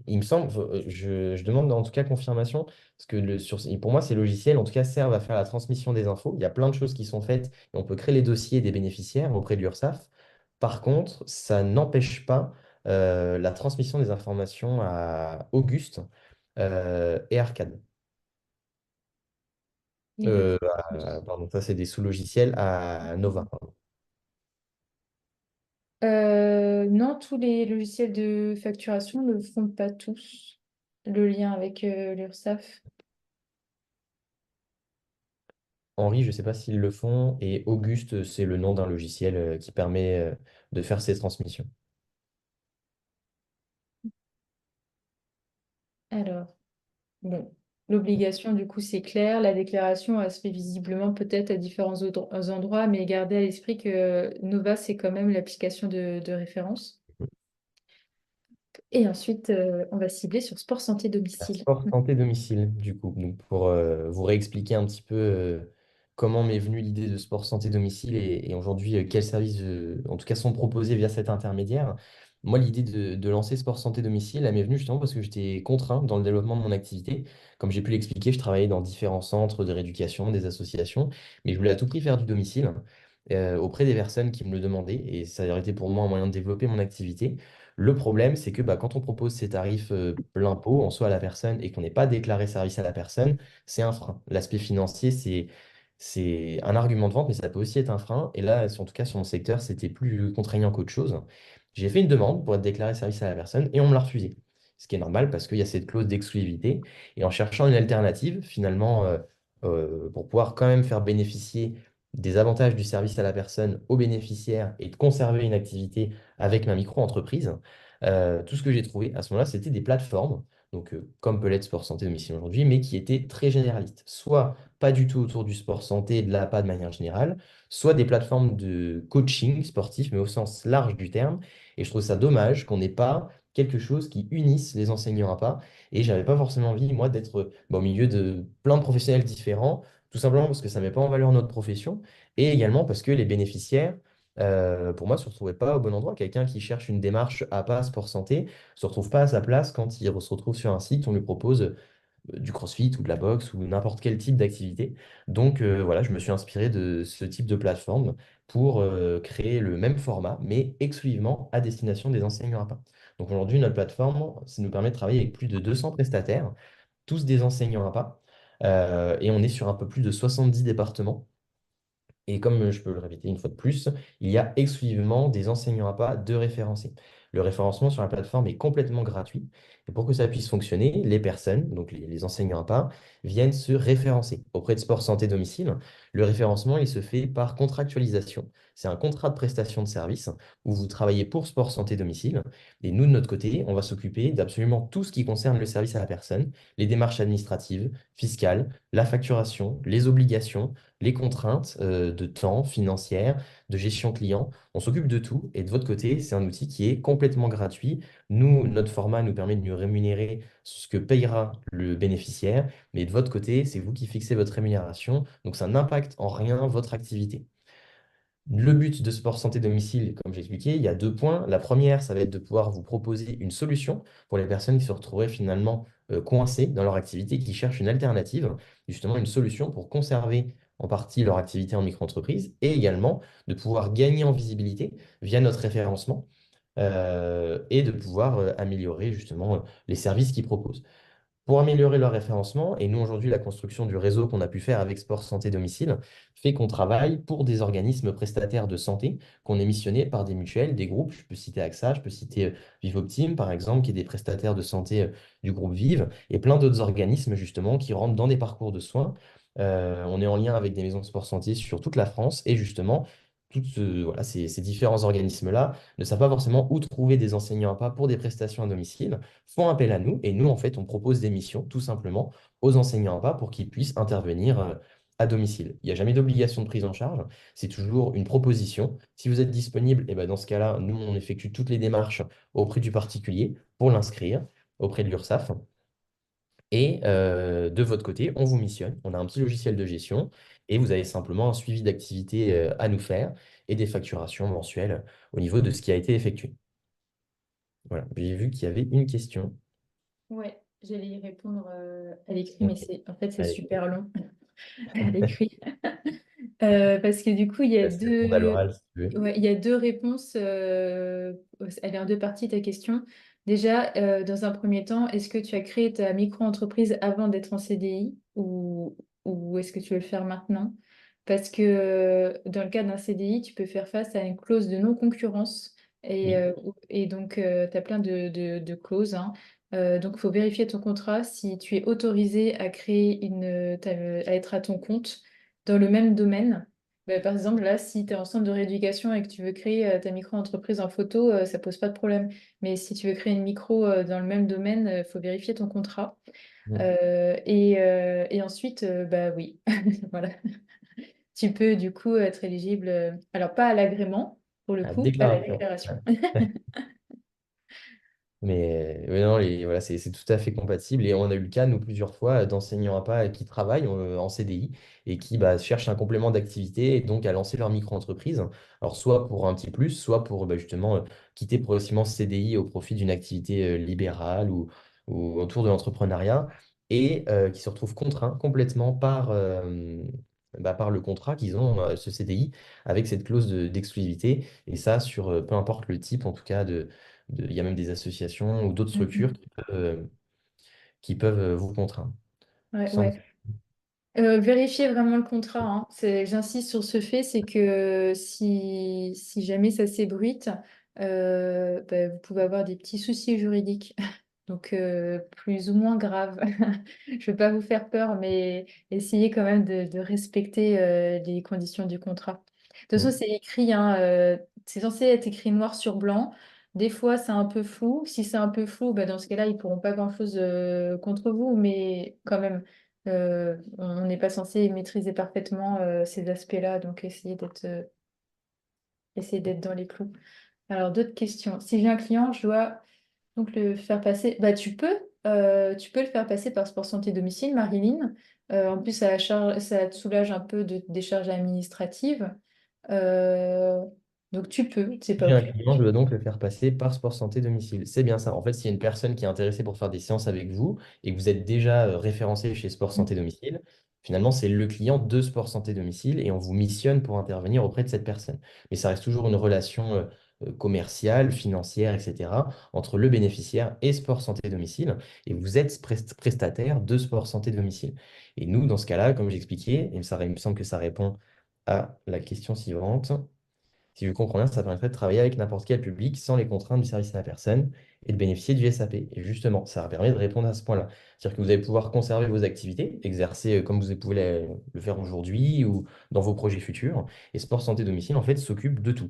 il me semble, je demande en tout cas confirmation, parce que pour moi, ces logiciels, en tout cas, servent à faire la transmission des infos. Il y a plein de choses qui sont faites et on peut créer les dossiers des bénéficiaires auprès de l'URSSAF. Par contre, ça n'empêche pas la transmission des informations à Auguste et Arcade. Et, Pardon, ça, c'est des sous-logiciels à Nova. Pardon. non, tous les logiciels de facturation ne le font pas tous. Le lien avec l'URSSAF. Henri, je ne sais pas s'ils le font, et Auguste, c'est le nom d'un logiciel qui permet de faire ces transmissions. Alors, bon, l'obligation, du coup, c'est clair. La déclaration, elle se fait visiblement peut-être à différents endroits, mais gardez à l'esprit que Nova, c'est quand même l'application de référence. Et ensuite, on va cibler sur sport santé domicile. Sport santé domicile, du coup. Donc, pour vous réexpliquer un petit peu comment m'est venue l'idée de sport santé domicile et aujourd'hui quels services, en tout cas, sont proposés via cet intermédiaire. Moi, l'idée de lancer sport santé domicile, elle m'est venue justement parce que j'étais contraint dans le développement de mon activité. Comme j'ai pu l'expliquer, je travaillais dans différents centres de rééducation, des associations, mais je voulais à tout prix faire du domicile auprès des personnes qui me le demandaient et ça aurait été pour moi un moyen de développer mon activité. Le problème, c'est que quand on propose ces tarifs plein pot en soi à la personne et qu'on n'est pas déclaré service à la personne, c'est un frein. L'aspect financier, c'est un argument de vente, mais ça peut aussi être un frein. Et là, en tout cas, sur mon secteur, c'était plus contraignant qu'autre chose. J'ai fait une demande pour être déclaré service à la personne et on me l'a refusé. Ce qui est normal parce qu'il y a cette clause d'exclusivité. Et en cherchant une alternative, finalement, pour pouvoir quand même faire bénéficier des avantages du service à la personne aux bénéficiaires et de conserver une activité avec ma micro-entreprise, tout ce que j'ai trouvé à ce moment-là, c'était des plateformes, donc comme peut l'être Sport Santé Domicile aujourd'hui, mais qui étaient très généralistes. Soit pas du tout autour du sport santé et de l'APA de manière générale, soit des plateformes de coaching sportif, mais au sens large du terme. Et je trouve ça dommage qu'on n'ait pas quelque chose qui unisse les enseignants APA. Et j'avais pas forcément envie, moi, d'être au milieu de plein de professionnels différents, tout simplement parce que ça ne met pas en valeur notre profession, et également parce que les bénéficiaires, pour moi, ne se retrouvait pas au bon endroit. Quelqu'un qui cherche une démarche à pas sport santé ne se retrouve pas à sa place quand il se retrouve sur un site, on lui propose du crossfit ou de la boxe ou n'importe quel type d'activité. Donc voilà, je me suis inspiré de ce type de plateforme pour créer le même format, mais exclusivement à destination des enseignants à pas. Donc aujourd'hui, notre plateforme, ça nous permet de travailler avec plus de 200 prestataires, tous des enseignants à pas, et on est sur un peu plus de 70 départements. Et comme je peux le répéter une fois de plus, il y a exclusivement des enseignants à pas de référencés. Le référencement sur la plateforme est complètement gratuit. Et pour que ça puisse fonctionner, les personnes, donc les enseignants à pas, viennent se référencer auprès de Sport Santé Domicile. Le référencement, il se fait par contractualisation. C'est un contrat de prestation de service où vous travaillez pour Sport Santé Domicile. Et nous, de notre côté, on va s'occuper d'absolument tout ce qui concerne le service à la personne, les démarches administratives, fiscales, la facturation, les obligations, les contraintes de temps, financières, de gestion client. On s'occupe de tout. Et de votre côté, c'est un outil qui est complètement gratuit. Nous, notre format nous permet de nous rémunérer sur ce que payera le bénéficiaire. Mais de votre côté, c'est vous qui fixez votre rémunération. Donc, ça n'impacte en rien votre activité. Le but de Sport Santé Domicile, comme j'expliquais, il y a deux points. La première, ça va être de pouvoir vous proposer une solution pour les personnes qui se retrouveraient finalement coincées dans leur activité, qui cherchent une alternative, justement une solution pour conserver en partie leur activité en micro-entreprise et également de pouvoir gagner en visibilité via notre référencement et de pouvoir améliorer justement les services qu'ils proposent. Pour améliorer leur référencement, et nous aujourd'hui, la construction du réseau qu'on a pu faire avec Sport Santé Domicile fait qu'on travaille pour des organismes prestataires de santé qu'on est missionnés par des mutuelles, des groupes. Je peux citer AXA, je peux citer Vivoptim par exemple, qui est des prestataires de santé du groupe Vive, et plein d'autres organismes justement qui rentrent dans des parcours de soins. On est en lien avec des maisons de sport santé sur toute la France et justement, voilà, ces différents organismes-là ne savent pas forcément où trouver des enseignants à pas pour des prestations à domicile, font appel à nous et nous, en fait, on propose des missions tout simplement aux enseignants à pas pour qu'ils puissent intervenir à domicile. Il n'y a jamais d'obligation de prise en charge, c'est toujours une proposition. Si vous êtes disponible, et ben dans ce cas-là, nous, on effectue toutes les démarches auprès du particulier pour l'inscrire auprès de l'URSSAF. Et de votre côté, on vous missionne. On a un petit logiciel de gestion et vous avez simplement un suivi d'activité à nous faire et des facturations mensuelles au niveau de ce qui a été effectué. Voilà, j'ai vu qu'il y avait une question. Ouais, j'allais y répondre à l'écrit, mais Ok, en fait, c'est allez, super long à l'écrit. Parce que du coup, il y a je te laisse répondre à deux, l'oral si tu veux. ouais, il y a deux réponses. Elle est en deux parties, ta question. Déjà, dans un premier temps, est-ce que tu as créé ta micro-entreprise avant d'être en CDI ou est-ce que tu veux le faire maintenant? Parce que dans le cas d'un CDI, tu peux faire face à une clause de non-concurrence Oui. et donc tu as plein de clauses, hein. Donc, il faut vérifier ton contrat si tu es autorisé à créer à être à ton compte dans le même domaine. Bah, par exemple, là, si tu es en centre de rééducation et que tu veux créer ta micro-entreprise en photo, ça pose pas de problème. Mais si tu veux créer une micro dans le même domaine, il faut vérifier ton contrat. Mm. Et ensuite, bah oui, voilà. Tu peux du coup être éligible, alors pas à l'agrément, pour le La coup, à la déclaration. déclaration. Mais ouais, non, voilà, c'est tout à fait compatible. Et on a eu le cas, nous, plusieurs fois, d'enseignants à pas qui travaillent en CDI et qui cherchent un complément d'activité et donc à lancer leur micro-entreprise. Alors, soit pour un petit plus, soit pour justement quitter progressivement ce CDI au profit d'une activité libérale ou autour de l'entrepreneuriat et qui se retrouvent contraints complètement par le contrat qu'ils ont, ce CDI, avec cette clause d'exclusivité. Et ça, sur peu importe le type, en tout cas, il y a même des associations ou d'autres structures Mhm. qui peuvent vous contraindre. Ouais, Sans- ouais. Vérifiez vraiment le contrat, hein. J'insiste sur ce fait, c'est que si jamais ça s'ébruite, bah, vous pouvez avoir des petits soucis juridiques, donc plus ou moins graves. Je ne veux pas vous faire peur, mais essayez quand même de respecter les conditions du contrat. De toute façon, Mm. c'est écrit, hein, c'est censé être écrit noir sur blanc. Des fois, c'est un peu flou. Si c'est un peu flou, bah, dans ce cas-là, ils ne pourront pas grand-chose contre vous, mais quand même. On n'est pas censé maîtriser parfaitement ces aspects-là, donc essayez d'être dans les clous. Alors, d'autres questions. Si j'ai un client, je dois donc le faire passer. Bah, tu peux le faire passer par Sport Santé Domicile, Marilyn. En plus, ça te soulage un peu des charges administratives. Euh, donc, tu peux, c'est Si pas j'ai un obligatoire. client, je dois donc le faire passer par Sport Santé Domicile. C'est bien ça. En fait, s'il y a une personne qui est intéressée pour faire des séances avec vous et que vous êtes déjà référencé chez Sport Santé Domicile, finalement, c'est le client de Sport Santé Domicile et on vous missionne pour intervenir auprès de cette personne. Mais ça reste toujours une relation commerciale, financière, etc., entre le bénéficiaire et Sport Santé Domicile. Et vous êtes prestataire de Sport Santé Domicile. Et nous, dans ce cas-là, comme j'expliquais, et il me semble que ça répond à la question suivante. Si je comprends bien, ça permettrait de travailler avec n'importe quel public sans les contraintes du service à la personne et de bénéficier du SAP. Et justement, ça permet de répondre à ce point-là. C'est-à-dire que vous allez pouvoir conserver vos activités, exercer comme vous pouvez le faire aujourd'hui ou dans vos projets futurs. Et Sport Santé Domicile, en fait, s'occupe de tout.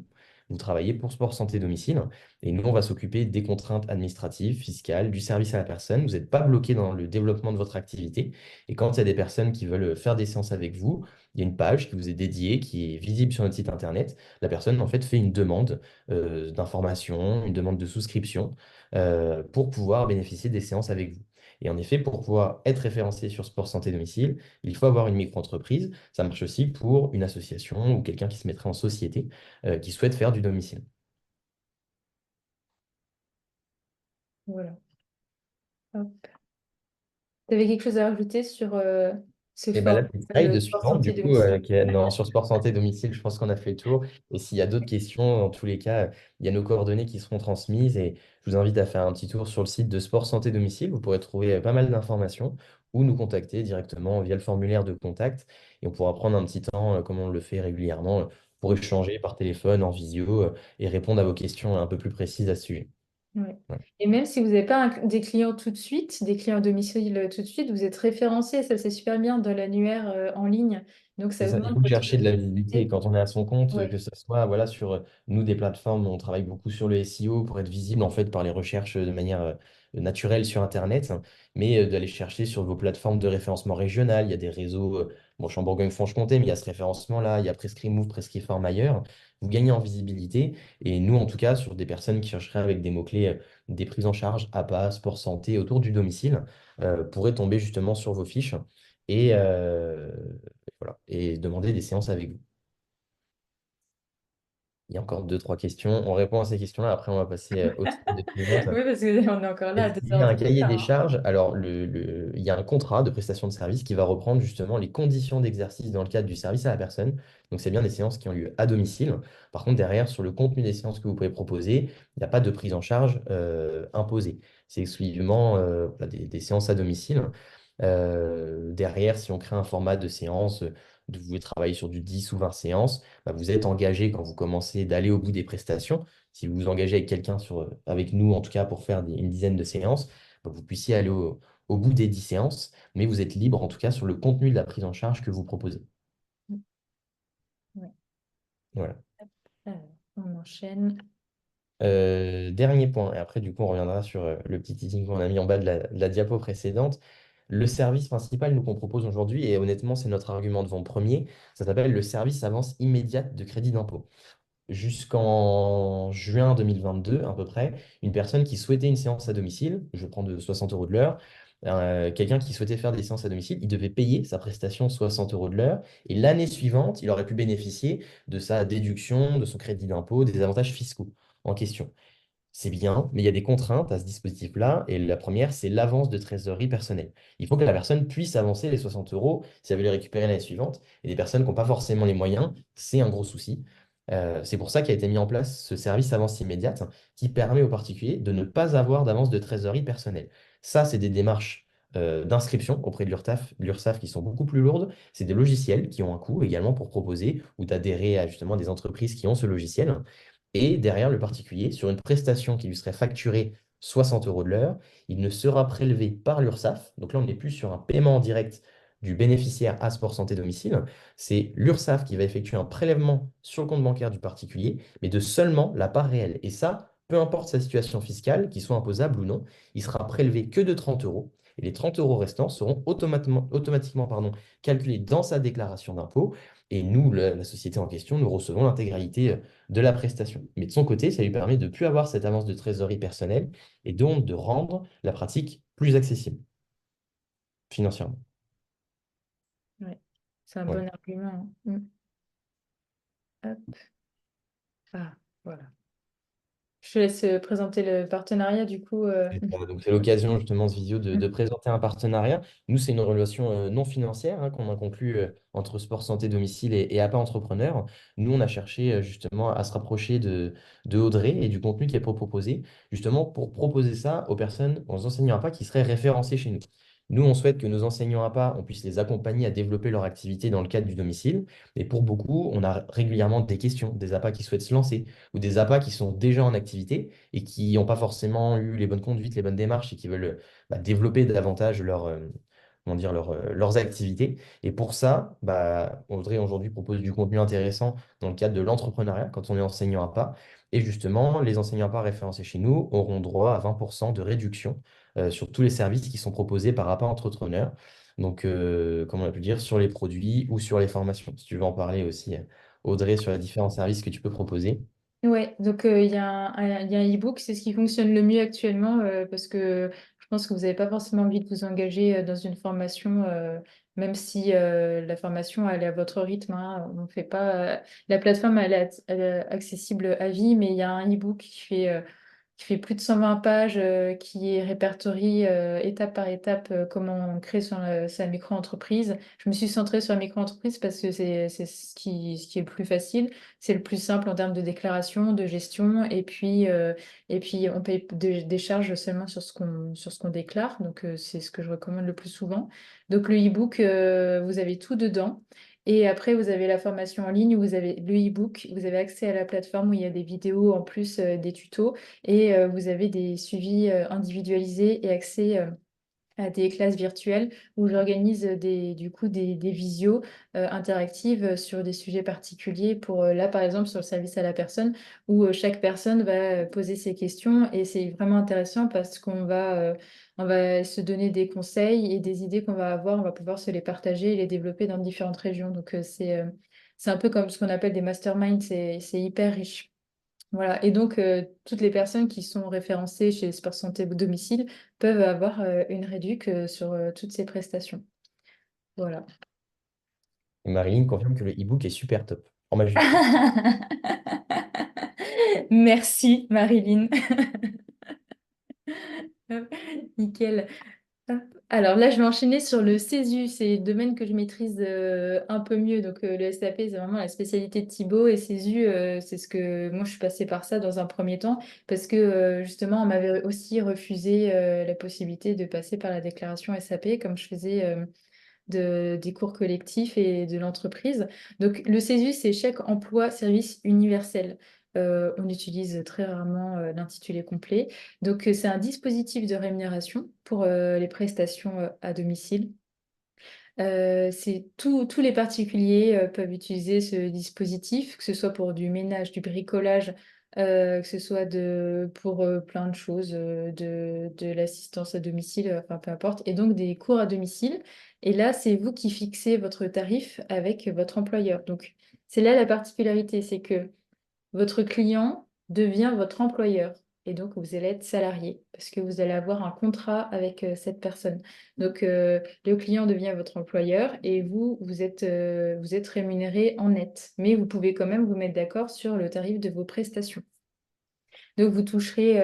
Vous travaillez pour Sport Santé Domicile et nous, on va s'occuper des contraintes administratives, fiscales, du service à la personne. Vous n'êtes pas bloqué dans le développement de votre activité. Et quand il y a des personnes qui veulent faire des séances avec vous, il y a une page qui vous est dédiée, qui est visible sur notre site internet. La personne en fait fait une demande d'information, une demande de souscription pour pouvoir bénéficier des séances avec vous. Et en effet, pour pouvoir être référencé sur Sport Santé Domicile, il faut avoir une micro-entreprise. Ça marche aussi pour une association ou quelqu'un qui se mettrait en société qui souhaite faire du domicile. Voilà. Hop. Tu avais quelque chose à rajouter sur ce Et bien la format, petite slide le sport suivante, santé du coup, domicile? sur Sport Santé Domicile, je pense qu'on a fait le tour. Et s'il y a d'autres questions, dans tous les cas, il y a nos coordonnées qui seront transmises. Et je vous invite à faire un petit tour sur le site de Sport Santé Domicile. Vous pourrez trouver pas mal d'informations ou nous contacter directement via le formulaire de contact. Et on pourra prendre un petit temps, comme on le fait régulièrement, pour échanger par téléphone, en visio, et répondre à vos questions un peu plus précises à ce sujet. Ouais. Voilà. Et même si vous n'avez pas des clients tout de suite, des clients à domicile tout de suite, vous êtes référencé. Ça, c'est super bien dans l'annuaire en ligne. Donc, C'est ça ça, il augmente faut votre chercher de la visibilité. Et visibilité. quand on est à son compte, Ouais. que ce soit voilà, sur nous, des plateformes, on travaille beaucoup sur le SEO pour être visible en fait par les recherches de manière naturelle sur Internet, hein, mais d'aller chercher sur vos plateformes de référencement régional. Il y a des réseaux, bon, je suis en Bourgogne-Franche-Comté, mais il y a ce référencement-là, il y a Prescrit Prescriform ailleurs. Vous gagnez en visibilité. Et nous, en tout cas, sur des personnes qui chercheraient avec des mots-clés, des prises en charge APA, sport santé autour du domicile, pourraient tomber justement sur vos fiches. Et, voilà, et demander des séances avec vous. Il y a encore deux, trois questions. On répond à ces questions-là. Après, on va passer au slide de suivante. Oui, parce qu'on est encore là à Est-ce deux qu'il y heures a du un cahier des matin. charges? Alors, il y a un contrat de prestation de service qui va reprendre justement les conditions d'exercice dans le cadre du service à la personne. Donc, c'est bien des séances qui ont lieu à domicile. Par contre, derrière, sur le contenu des séances que vous pouvez proposer, il n'y a pas de prise en charge imposée. C'est exclusivement voilà, des séances à domicile. Derrière, si on crée un format de séance, vous pouvez travailler sur du 10 ou 20 séances, bah, vous êtes engagé quand vous commencez d'aller au bout des prestations. Si vous vous engagez avec quelqu'un avec nous, en tout cas pour faire une dizaine de séances, bah, vous puissiez aller au bout des 10 séances, mais vous êtes libre en tout cas sur le contenu de la prise en charge que vous proposez. Ouais. Voilà. Alors, on enchaîne. Dernier point, et après du coup on reviendra sur le petit teasing qu'on a mis en bas de la diapo précédente. Le service principal nous qu'on propose aujourd'hui, et honnêtement c'est notre argument de vente premier, ça s'appelle le service avance immédiate de crédit d'impôt. Jusqu'en juin 2022 à peu près, une personne qui souhaitait une séance à domicile, je prends de 60 euros de l'heure, quelqu'un qui souhaitait faire des séances à domicile, il devait payer sa prestation 60 euros de l'heure, et l'année suivante, il aurait pu bénéficier de sa déduction, de son crédit d'impôt, des avantages fiscaux en question. C'est bien, mais il y a des contraintes à ce dispositif-là. Et la première, c'est l'avance de trésorerie personnelle. Il faut que la personne puisse avancer les 60 euros si elle veut les récupérer l'année suivante. Et des personnes qui n'ont pas forcément les moyens, c'est un gros souci. C'est pour ça qu'a été mis en place ce service avance immédiate qui permet aux particuliers de ne pas avoir d'avance de trésorerie personnelle. Ça, c'est des démarches d'inscription auprès de l'URSSAF qui sont beaucoup plus lourdes. C'est des logiciels qui ont un coût également pour proposer ou d'adhérer à justement des entreprises qui ont ce logiciel. Et derrière le particulier, sur une prestation qui lui serait facturée 60 euros de l'heure, il ne sera prélevé par l'URSSAF. Donc là, on n'est plus sur un paiement en direct du bénéficiaire à Sport Santé Domicile. C'est l'URSSAF qui va effectuer un prélèvement sur le compte bancaire du particulier, mais de seulement la part réelle. Et ça, peu importe sa situation fiscale, qu'il soit imposable ou non, il sera prélevé que de 30 euros. Et les 30 euros restants seront automatiquement calculés dans sa déclaration d'impôt. Et nous, la société en question, nous recevons l'intégralité de la prestation. Mais de son côté, ça lui permet de ne plus avoir cette avance de trésorerie personnelle et donc de rendre la pratique plus accessible financièrement. Ouais. C'est un Voilà. bon argument. Hop. Ah, voilà. Je te laisse présenter le partenariat du coup. C'est ça. Donc, c'est l'occasion justement, ce visio, de présenter un partenariat. Nous, c'est une relation non financière qu'on a conclue entre Sport Santé Domicile et APA Entrepreneur. Nous, on a cherché justement à se rapprocher de Audrey et du contenu qui est proposé, justement pour proposer ça aux personnes, aux enseignants APA qui seraient référencés chez nous. Nous, on souhaite que nos enseignants APA, on puisse les accompagner à développer leur activité dans le cadre du domicile. Et pour beaucoup, on a régulièrement des questions, des APA qui souhaitent se lancer ou des APA qui sont déjà en activité et qui n'ont pas forcément eu les bonnes conduites, les bonnes démarches et qui veulent développer davantage comment dire, leurs activités. Et pour ça, Audrey aujourd'hui propose du contenu intéressant dans le cadre de l'entrepreneuriat quand on est enseignant à pas. Et justement, les enseignants à pas référencés chez nous auront droit à 20% de réduction sur tous les services qui sont proposés par APA Entrepreneur. Donc, comme on a pu le dire, sur les produits ou sur les formations. Si tu veux en parler aussi, Audrey, sur les différents services que tu peux proposer. Ouais, donc il y a un e-book, c'est ce qui fonctionne le mieux actuellement parce que je je pense que vous n'avez pas forcément envie de vous engager dans une formation, même si la formation elle est à votre rythme. Hein. On fait pas, la plateforme elle est accessible à vie, mais il y a un e-book qui fait plus de 120 pages, qui répertorie étape par étape comment on crée sa micro-entreprise. Je me suis centrée sur la micro-entreprise parce que c'est ce qui est le plus facile, c'est le plus simple en termes de déclaration, de gestion, et puis on paye des charges seulement sur ce qu'on déclare, donc c'est ce que je recommande le plus souvent. Donc le e-book, vous avez tout dedans. Et après, vous avez la formation en ligne, vous avez le e-book, vous avez accès à la plateforme où il y a des vidéos en plus des tutos. Et vous avez des suivis individualisés et accès à des classes virtuelles où j'organise du coup, des visios interactives sur des sujets particuliers pour, là, par exemple, sur le service à la personne, où chaque personne va poser ses questions et c'est vraiment intéressant parce on va se donner des conseils et des idées qu'on va avoir, on va pouvoir se les partager et les développer dans différentes régions. Donc, c'est un peu comme ce qu'on appelle des masterminds, c'est hyper riche. Voilà. Et donc, toutes les personnes qui sont référencées chez Sport Santé Domicile peuvent avoir une réduc sur toutes ces prestations. Voilà. Et Marilyn confirme que le e-book est super top, en majuscule. Merci, Marilyn. Hop, nickel. Hop. Alors là, je vais enchaîner sur le CESU. C'est le domaine que je maîtrise un peu mieux. Donc, le SAP, c'est vraiment la spécialité de Thibaut. Et CESU, c'est ce que moi, je suis passée par ça dans un premier temps. Parce que justement, on m'avait aussi refusé la possibilité de passer par la déclaration SAP, comme je faisais des cours collectifs et de l'entreprise. Donc, le CESU, c'est chèque emploi service universel. On utilise très rarement l'intitulé complet. Donc, c'est un dispositif de rémunération pour les prestations à domicile. Tous les particuliers peuvent utiliser ce dispositif, que ce soit pour du ménage, du bricolage, que ce soit pour plein de choses, de l'assistance à domicile, enfin peu importe, et donc des cours à domicile. Et là, c'est vous qui fixez votre tarif avec votre employeur. Donc, c'est là la particularité, c'est que votre client devient votre employeur et donc vous allez être salarié parce que vous allez avoir un contrat avec cette personne. Donc le client devient votre employeur et vous êtes rémunéré en net, mais vous pouvez quand même vous mettre d'accord sur le tarif de vos prestations. Donc vous toucherez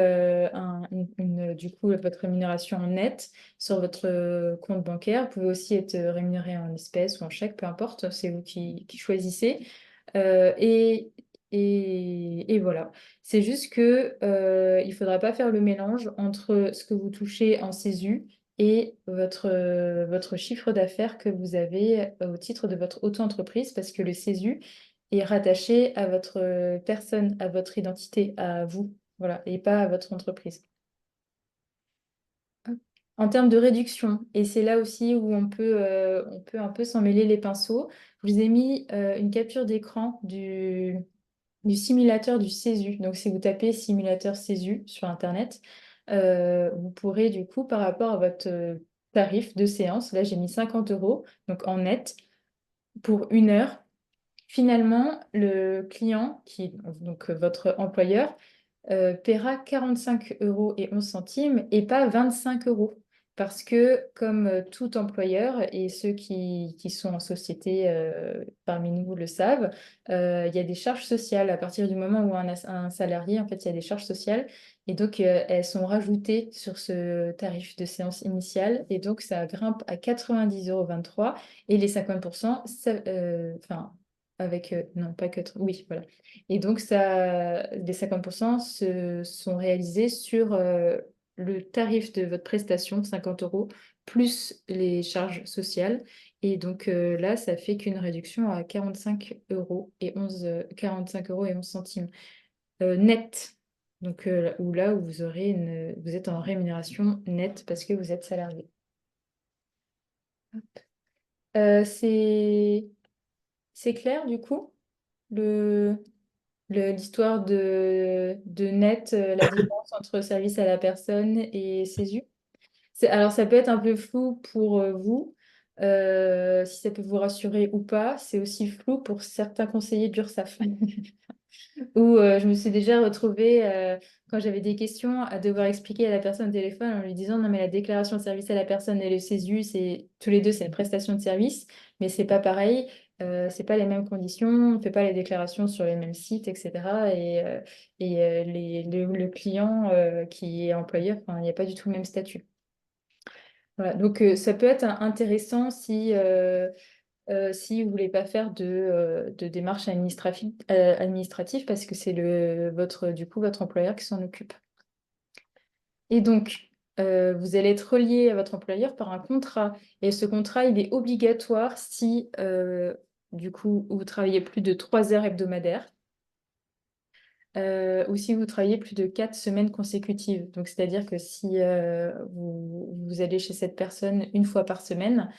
du coup votre rémunération en net sur votre compte bancaire. Vous pouvez aussi être rémunéré en espèces ou en chèque, peu importe, c'est vous qui choisissez. Euh, et, et voilà. C'est juste que il ne faudra pas faire le mélange entre ce que vous touchez en CESU et votre chiffre d'affaires que vous avez au titre de votre auto-entreprise, parce que le CESU est rattaché à votre personne, à votre identité, à vous, voilà, et pas à votre entreprise. En termes de réduction, et c'est là aussi où on peut un peu s'en mêler les pinceaux, je vous ai mis une capture d'écran du simulateur du CESU. Donc, si vous tapez simulateur CESU sur Internet, vous pourrez du coup, par rapport à votre tarif de séance, là j'ai mis 50 euros, donc en net, pour 1 heure. Finalement, le client, qui est donc votre employeur, paiera 45 € et 11 centimes et pas 25 euros. Parce que, comme tout employeur, et ceux qui sont en société parmi nous le savent, il y a des charges sociales. À partir du moment où un salarié, en fait, il y a des charges sociales. Et donc, elles sont rajoutées sur ce tarif de séance initiale. Et donc, ça grimpe à 90,23 € et les 50%, enfin, avec, non, pas que, oui, voilà. Et donc, les 50% sont réalisés sur le tarif de votre prestation, 50 euros, plus les charges sociales. Et donc là, ça fait qu'une réduction à 45 euros et 11 centimes net. Donc là où vous êtes en rémunération nette parce que vous êtes salarié. Euh, c'est, c'est clair du coup? Le, l'histoire de net, la différence entre service à la personne et CESU. Alors, ça peut être un peu flou pour vous, si ça peut vous rassurer ou pas. C'est aussi flou pour certains conseillers de l'URSSAF. Ou je me suis déjà retrouvée, quand j'avais des questions, à devoir expliquer à la personne au téléphone en lui disant, non, mais la déclaration de service à la personne et le CESU, c'est tous les deux, c'est une prestation de service, mais c'est pas pareil. C'est pas les mêmes conditions, on ne fait pas les déclarations sur les mêmes sites, etc. Le client qui est employeur, enfin, il n'y a pas du tout le même statut. Voilà. Donc, ça peut être intéressant si vous voulez pas faire de démarche administrative parce que c'est du coup, votre employeur qui s'en occupe. Et donc, vous allez être relié à votre employeur par un contrat. Et ce contrat, il est obligatoire si, du coup, vous travaillez plus de 3 heures hebdomadaires ou si vous travaillez plus de 4 semaines consécutives. Donc, c'est-à-dire que si vous allez chez cette personne une fois par semaine,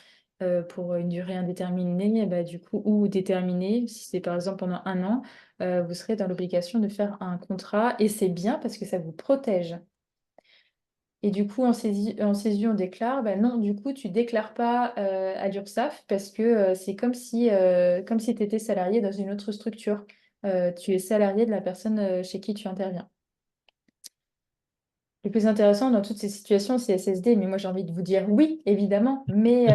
pour une durée indéterminée, bah, du coup, ou déterminée, si c'est par exemple pendant un an, vous serez dans l'obligation de faire un contrat et c'est bien parce que ça vous protège. Et du coup, en saisie, on déclare, bah non, du coup, tu déclares pas à l'URSSAF parce que c'est comme si tu étais salarié dans une autre structure. Tu es salarié de la personne chez qui tu interviens. Le plus intéressant dans toutes ces situations, c'est SSD, mais moi j'ai envie de vous dire oui, évidemment, mais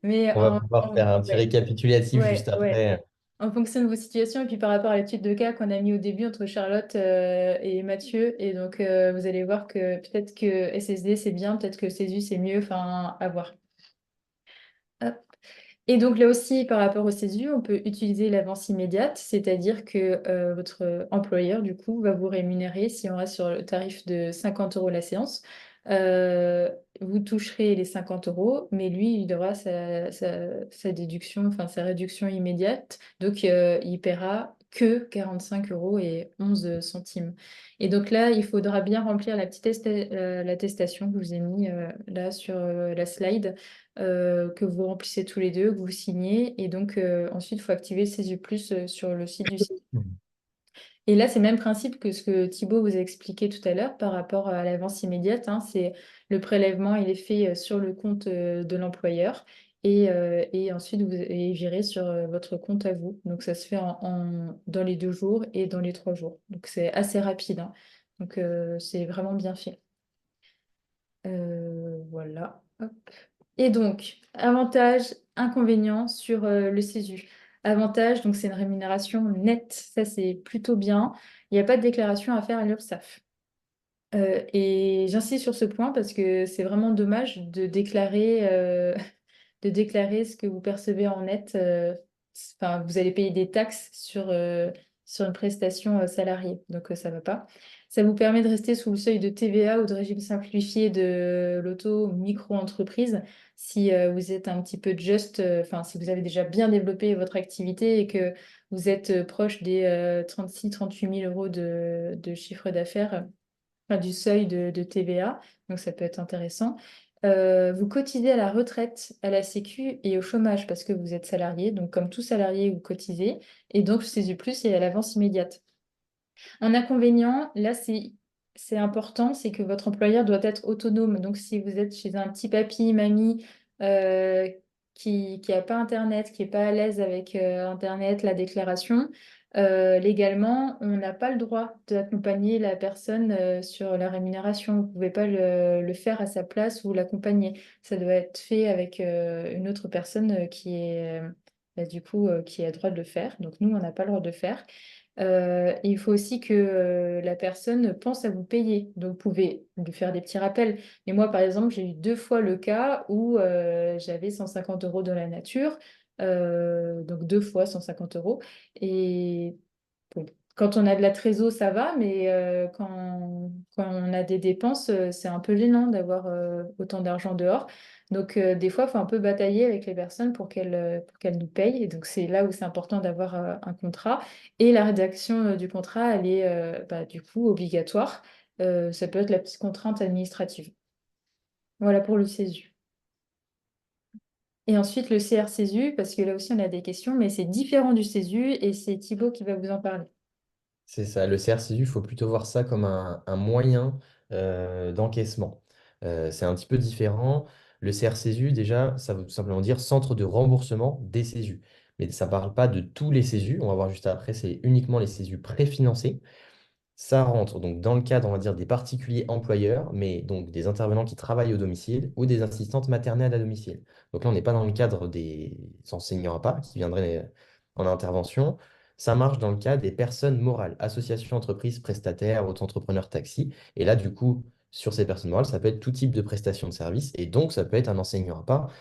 On va pouvoir faire un petit ouais, récapitulatif juste ouais. après. En fonction de vos situations, et puis par rapport à l'étude de cas qu'on a mis au début entre Charlotte et Mathieu, et donc vous allez voir que peut-être que SSD c'est bien, peut-être que CESU c'est mieux, enfin à voir. Hop. Et donc là aussi, par rapport au CESU, on peut utiliser l'avance immédiate, c'est-à-dire que votre employeur, du coup, va vous rémunérer, si on reste sur le tarif de 50 euros la séance, euh, vous toucherez les 50 euros, mais lui, il aura sa déduction, enfin sa réduction immédiate, donc il paiera que 45 euros et 11 centimes. Et donc là, il faudra bien remplir la petite l'attestation que je vous ai mis là sur la slide que vous remplissez tous les deux, que vous signez. Et donc, ensuite, il faut activer le CESU Plus sur le site du CESU. Mhm. Et là, c'est le même principe que ce que Thibaut vous a expliqué tout à l'heure par rapport à l'avance immédiate, hein. C'est le prélèvement, il est fait sur le compte de l'employeur. Et ensuite, vous est viré sur votre compte à vous. Donc, ça se fait dans les 2 jours et dans les 3 jours. Donc, c'est assez rapide, hein. Donc, c'est vraiment bien fait. Voilà. Hop. Et donc, avantage, inconvénient sur le CESU. Avantage, donc c'est une rémunération nette, ça c'est plutôt bien. Il n'y a pas de déclaration à faire à l'URSSAF. Et j'insiste sur ce point parce que c'est vraiment dommage de déclarer ce que vous percevez en net. Enfin, vous allez payer des taxes sur une prestation salariée, donc ça ne va pas. Ça vous permet de rester sous le seuil de TVA ou de régime simplifié de l'auto-micro-entreprise si vous êtes un petit peu juste, enfin si vous avez déjà bien développé votre activité et que vous êtes proche des 36 000 à 38 000 euros de chiffre d'affaires, enfin, du seuil de TVA, donc ça peut être intéressant. Vous cotisez à la retraite, à la Sécu et au chômage parce que vous êtes salarié, donc comme tout salarié, vous cotisez, et donc CESU+, et à l'avance immédiate. Un inconvénient, là, c'est important, c'est que votre employeur doit être autonome. Donc, si vous êtes chez un petit papy, mamie, euh, qui n'a pas Internet, qui n'est pas à l'aise avec Internet, la déclaration, légalement, on n'a pas le droit d'accompagner la personne sur la rémunération. Vous ne pouvez pas le faire à sa place ou l'accompagner. Ça doit être fait avec une autre personne du coup, qui a le droit de le faire. Donc, nous, on n'a pas le droit de le faire. Et il faut aussi que la personne pense à vous payer. Donc, vous pouvez lui faire des petits rappels. Mais moi, par exemple, j'ai eu 2 fois le cas où j'avais 150 euros dans la nature. Donc, 2 fois 150 euros. Et bon, quand on a de la trésor, ça va. Mais quand on a des dépenses, c'est un peu gênant d'avoir autant d'argent dehors. Donc, des fois, il faut un peu batailler avec les personnes pour qu'elles nous payent. Et donc, c'est là où c'est important d'avoir un contrat. Et la rédaction du contrat, elle est bah, du coup obligatoire. Ça peut être la petite contrainte administrative. Voilà pour le CESU. Et ensuite le CRCESU, parce que là aussi on a des questions, mais c'est différent du CESU et c'est Thibaut qui va vous en parler. C'est ça, le CRCU, il faut plutôt voir ça comme un moyen d'encaissement. C'est un petit peu différent. Le CRCU, déjà, ça veut tout simplement dire Centre de remboursement des CESU. mais ça ne parle pas de tous les CESU. On va voir juste après, c'est uniquement les CESU préfinancés. Ça rentre donc dans le cadre, on va dire, des particuliers employeurs, mais donc des intervenants qui travaillent au domicile ou des assistantes maternelles à domicile. Donc là, on n'est pas dans le cadre des enseignants à part qui viendraient en intervention. Ça marche dans le cas des personnes morales, associations, entreprises, prestataires, auto-entrepreneurs, taxis. Et là, du coup, sur ces personnes morales, ça peut être tout type de prestation de service. Et donc, ça peut être un enseignant à part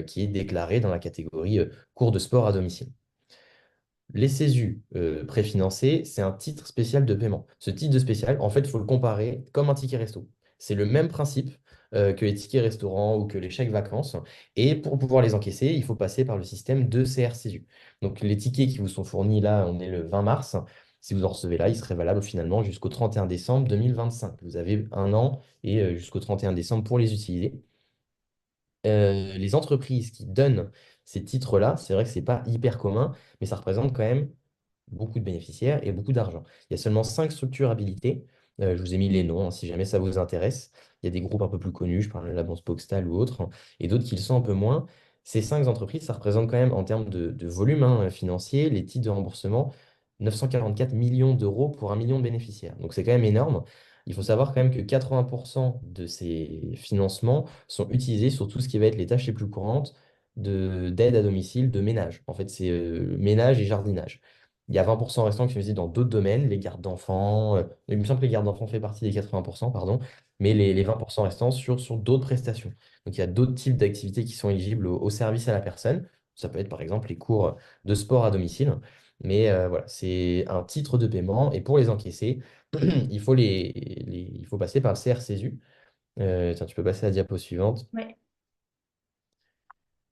qui est déclaré dans la catégorie cours de sport à domicile. Les CESU préfinancés, c'est un titre spécial de paiement. Ce titre de spécial, en fait, il faut le comparer comme un ticket resto. C'est le même principe que les tickets restaurants ou que les chèques vacances. Et pour pouvoir les encaisser, il faut passer par le système de CRCESU. Donc les tickets qui vous sont fournis là, on est le 20 mars. Si vous en recevez là, ils seraient valables finalement jusqu'au 31 décembre 2025. Vous avez un an et jusqu'au 31 décembre pour les utiliser. Les entreprises qui donnent ces titres-là, c'est vrai que ce n'est pas hyper commun, mais ça représente quand même beaucoup de bénéficiaires et beaucoup d'argent. Il y a seulement 5 structures habilitées. Je vous ai mis les noms, hein, si jamais ça vous intéresse. Il y a des groupes un peu plus connus, je parle de la Banque Postale ou autres, hein, et d'autres qui le sont un peu moins. Ces 5 entreprises, ça représente quand même en termes de volume financier, les titres de remboursement, 944 millions d'euros pour 1 million de bénéficiaires. Donc c'est quand même énorme. Il faut savoir quand même que 80% de ces financements sont utilisés sur tout ce qui va être les tâches les plus courantes d'aide à domicile, de ménage. En fait, c'est ménage et jardinage. Il y a 20% restants qui sont utilisés dans d'autres domaines, les gardes d'enfants. Il me semble que les gardes d'enfants fait partie des 80%, pardon, mais les 20% restants sur d'autres prestations. Donc il y a d'autres types d'activités qui sont éligibles au service à la personne. Ça peut être par exemple les cours de sport à domicile. Mais voilà, c'est un titre de paiement et pour les encaisser, il faut passer par le CRCESU. Tiens, tu peux passer à la diapo suivante. Ouais.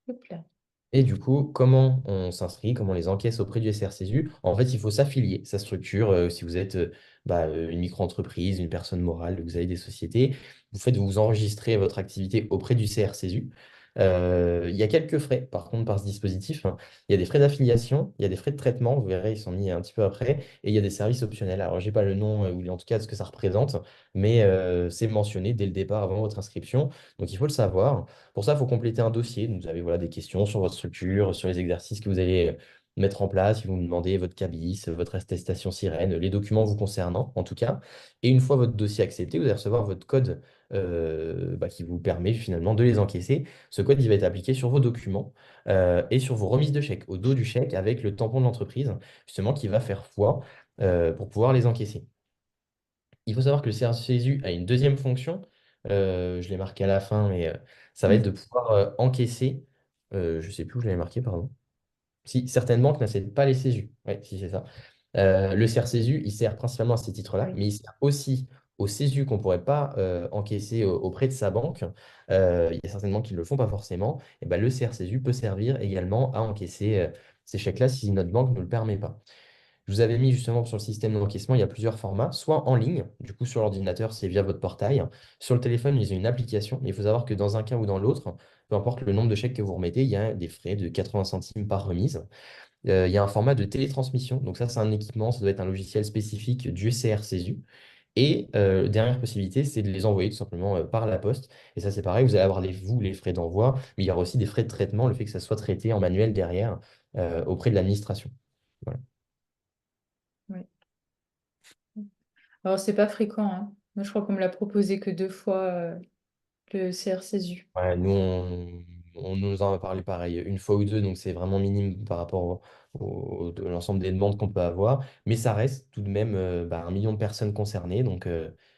Hop là. Et du coup, comment on s'inscrit, comment on les encaisse auprès du SRCSU? En fait, il faut s'affilier, sa structure. Si vous êtes une micro-entreprise, une personne morale, vous avez des sociétés, vous enregistrez votre activité auprès du CRCSU. Il y a quelques frais, par contre, par ce dispositif, hein. Il y a des frais d'affiliation, il y a des frais de traitement, vous verrez, ils sont mis un petit peu après, et il y a des services optionnels. Alors, je n'ai pas le nom, ou en tout cas ce que ça représente, mais c'est mentionné dès le départ avant votre inscription. Donc, il faut le savoir. Pour ça, il faut compléter un dossier. Donc, vous avez voilà, des questions sur votre structure, sur les exercices que vous allez mettre en place. Ils vont vous demander votre cabis, votre attestation sirène, les documents vous concernant, en tout cas. Et une fois votre dossier accepté, vous allez recevoir votre code qui vous permet finalement de les encaisser. Ce code, il va être appliqué sur vos documents et sur vos remises de chèques, au dos du chèque avec le tampon de l'entreprise, justement, qui va faire foi pour pouvoir les encaisser. Il faut savoir que le CRCESU a une deuxième fonction. Je l'ai marqué à la fin, mais ça va être Mm. de pouvoir encaisser. Je ne sais plus où je l'avais marqué, pardon. Si certaines banques n'acceptent pas les CESU. Oui, si c'est ça. Le CRCESU, il sert principalement à ces titres-là, Oui. mais il sert aussi au CESU qu'on ne pourrait pas encaisser auprès de sa banque. Il y a certaines banques qui ne le font pas forcément. Et ben, le CRCESU peut servir également à encaisser ces chèques-là si notre banque ne le permet pas. Je vous avais mis justement sur le système d'encaissement, il y a plusieurs formats, soit en ligne, du coup sur l'ordinateur, c'est via votre portail. Sur le téléphone, ils ont une application, mais il faut savoir que dans un cas ou dans l'autre, peu importe le nombre de chèques que vous remettez, il y a des frais de 80 centimes par remise. Il y a un format de télétransmission, donc ça c'est un équipement, ça doit être un logiciel spécifique du CRCESU. Et dernière possibilité, c'est de les envoyer tout simplement par la poste. Et ça c'est pareil, vous allez avoir les frais d'envoi, mais il y aura aussi des frais de traitement, le fait que ça soit traité en manuel derrière auprès de l'administration. Voilà. Ouais. Alors, c'est pas fréquent, hein. Moi, je crois qu'on me l'a proposé que 2 fois, le CRCESU. Ouais, nous, on nous en a parlé pareil, une fois ou deux, donc c'est vraiment minime par rapport de l'ensemble des demandes qu'on peut avoir. Mais ça reste tout de même 1 million de personnes concernées. Donc,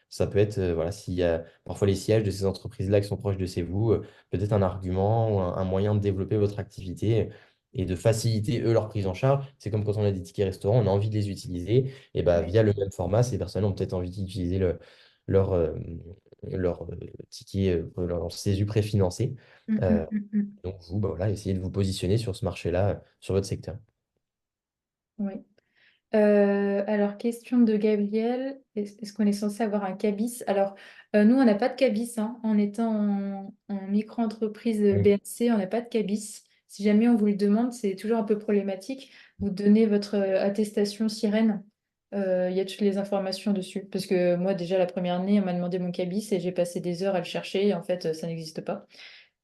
ça peut être, voilà, s'il y a parfois les sièges de ces entreprises-là qui sont proches de chez vous, peut-être un argument ou un moyen de développer votre activité et de faciliter, eux, leur prise en charge. C'est comme quand on a des tickets restaurants, on a envie de les utiliser. Et bah, Ouais. via le même format, ces personnes ont peut-être envie d'utiliser leur, euh, leur ticket, leur CESU préfinancé. Mm, Euh, mm, mm, mm. donc, vous, bah, voilà, essayez de vous positionner sur ce marché-là, sur votre secteur. Ouais. Alors, question de Gabriel, est-ce qu'on est censé avoir un cabis? Alors, nous, on n'a pas de cabis, hein. En étant en micro-entreprise Oui. BNC, on n'a pas de cabis. Si jamais on vous le demande, c'est toujours un peu problématique. Vous donnez votre attestation sirène. Il y a toutes les informations dessus. Parce que moi, déjà, la première année, on m'a demandé mon cabis et j'ai passé des heures à le chercher. Et en fait, ça n'existe pas.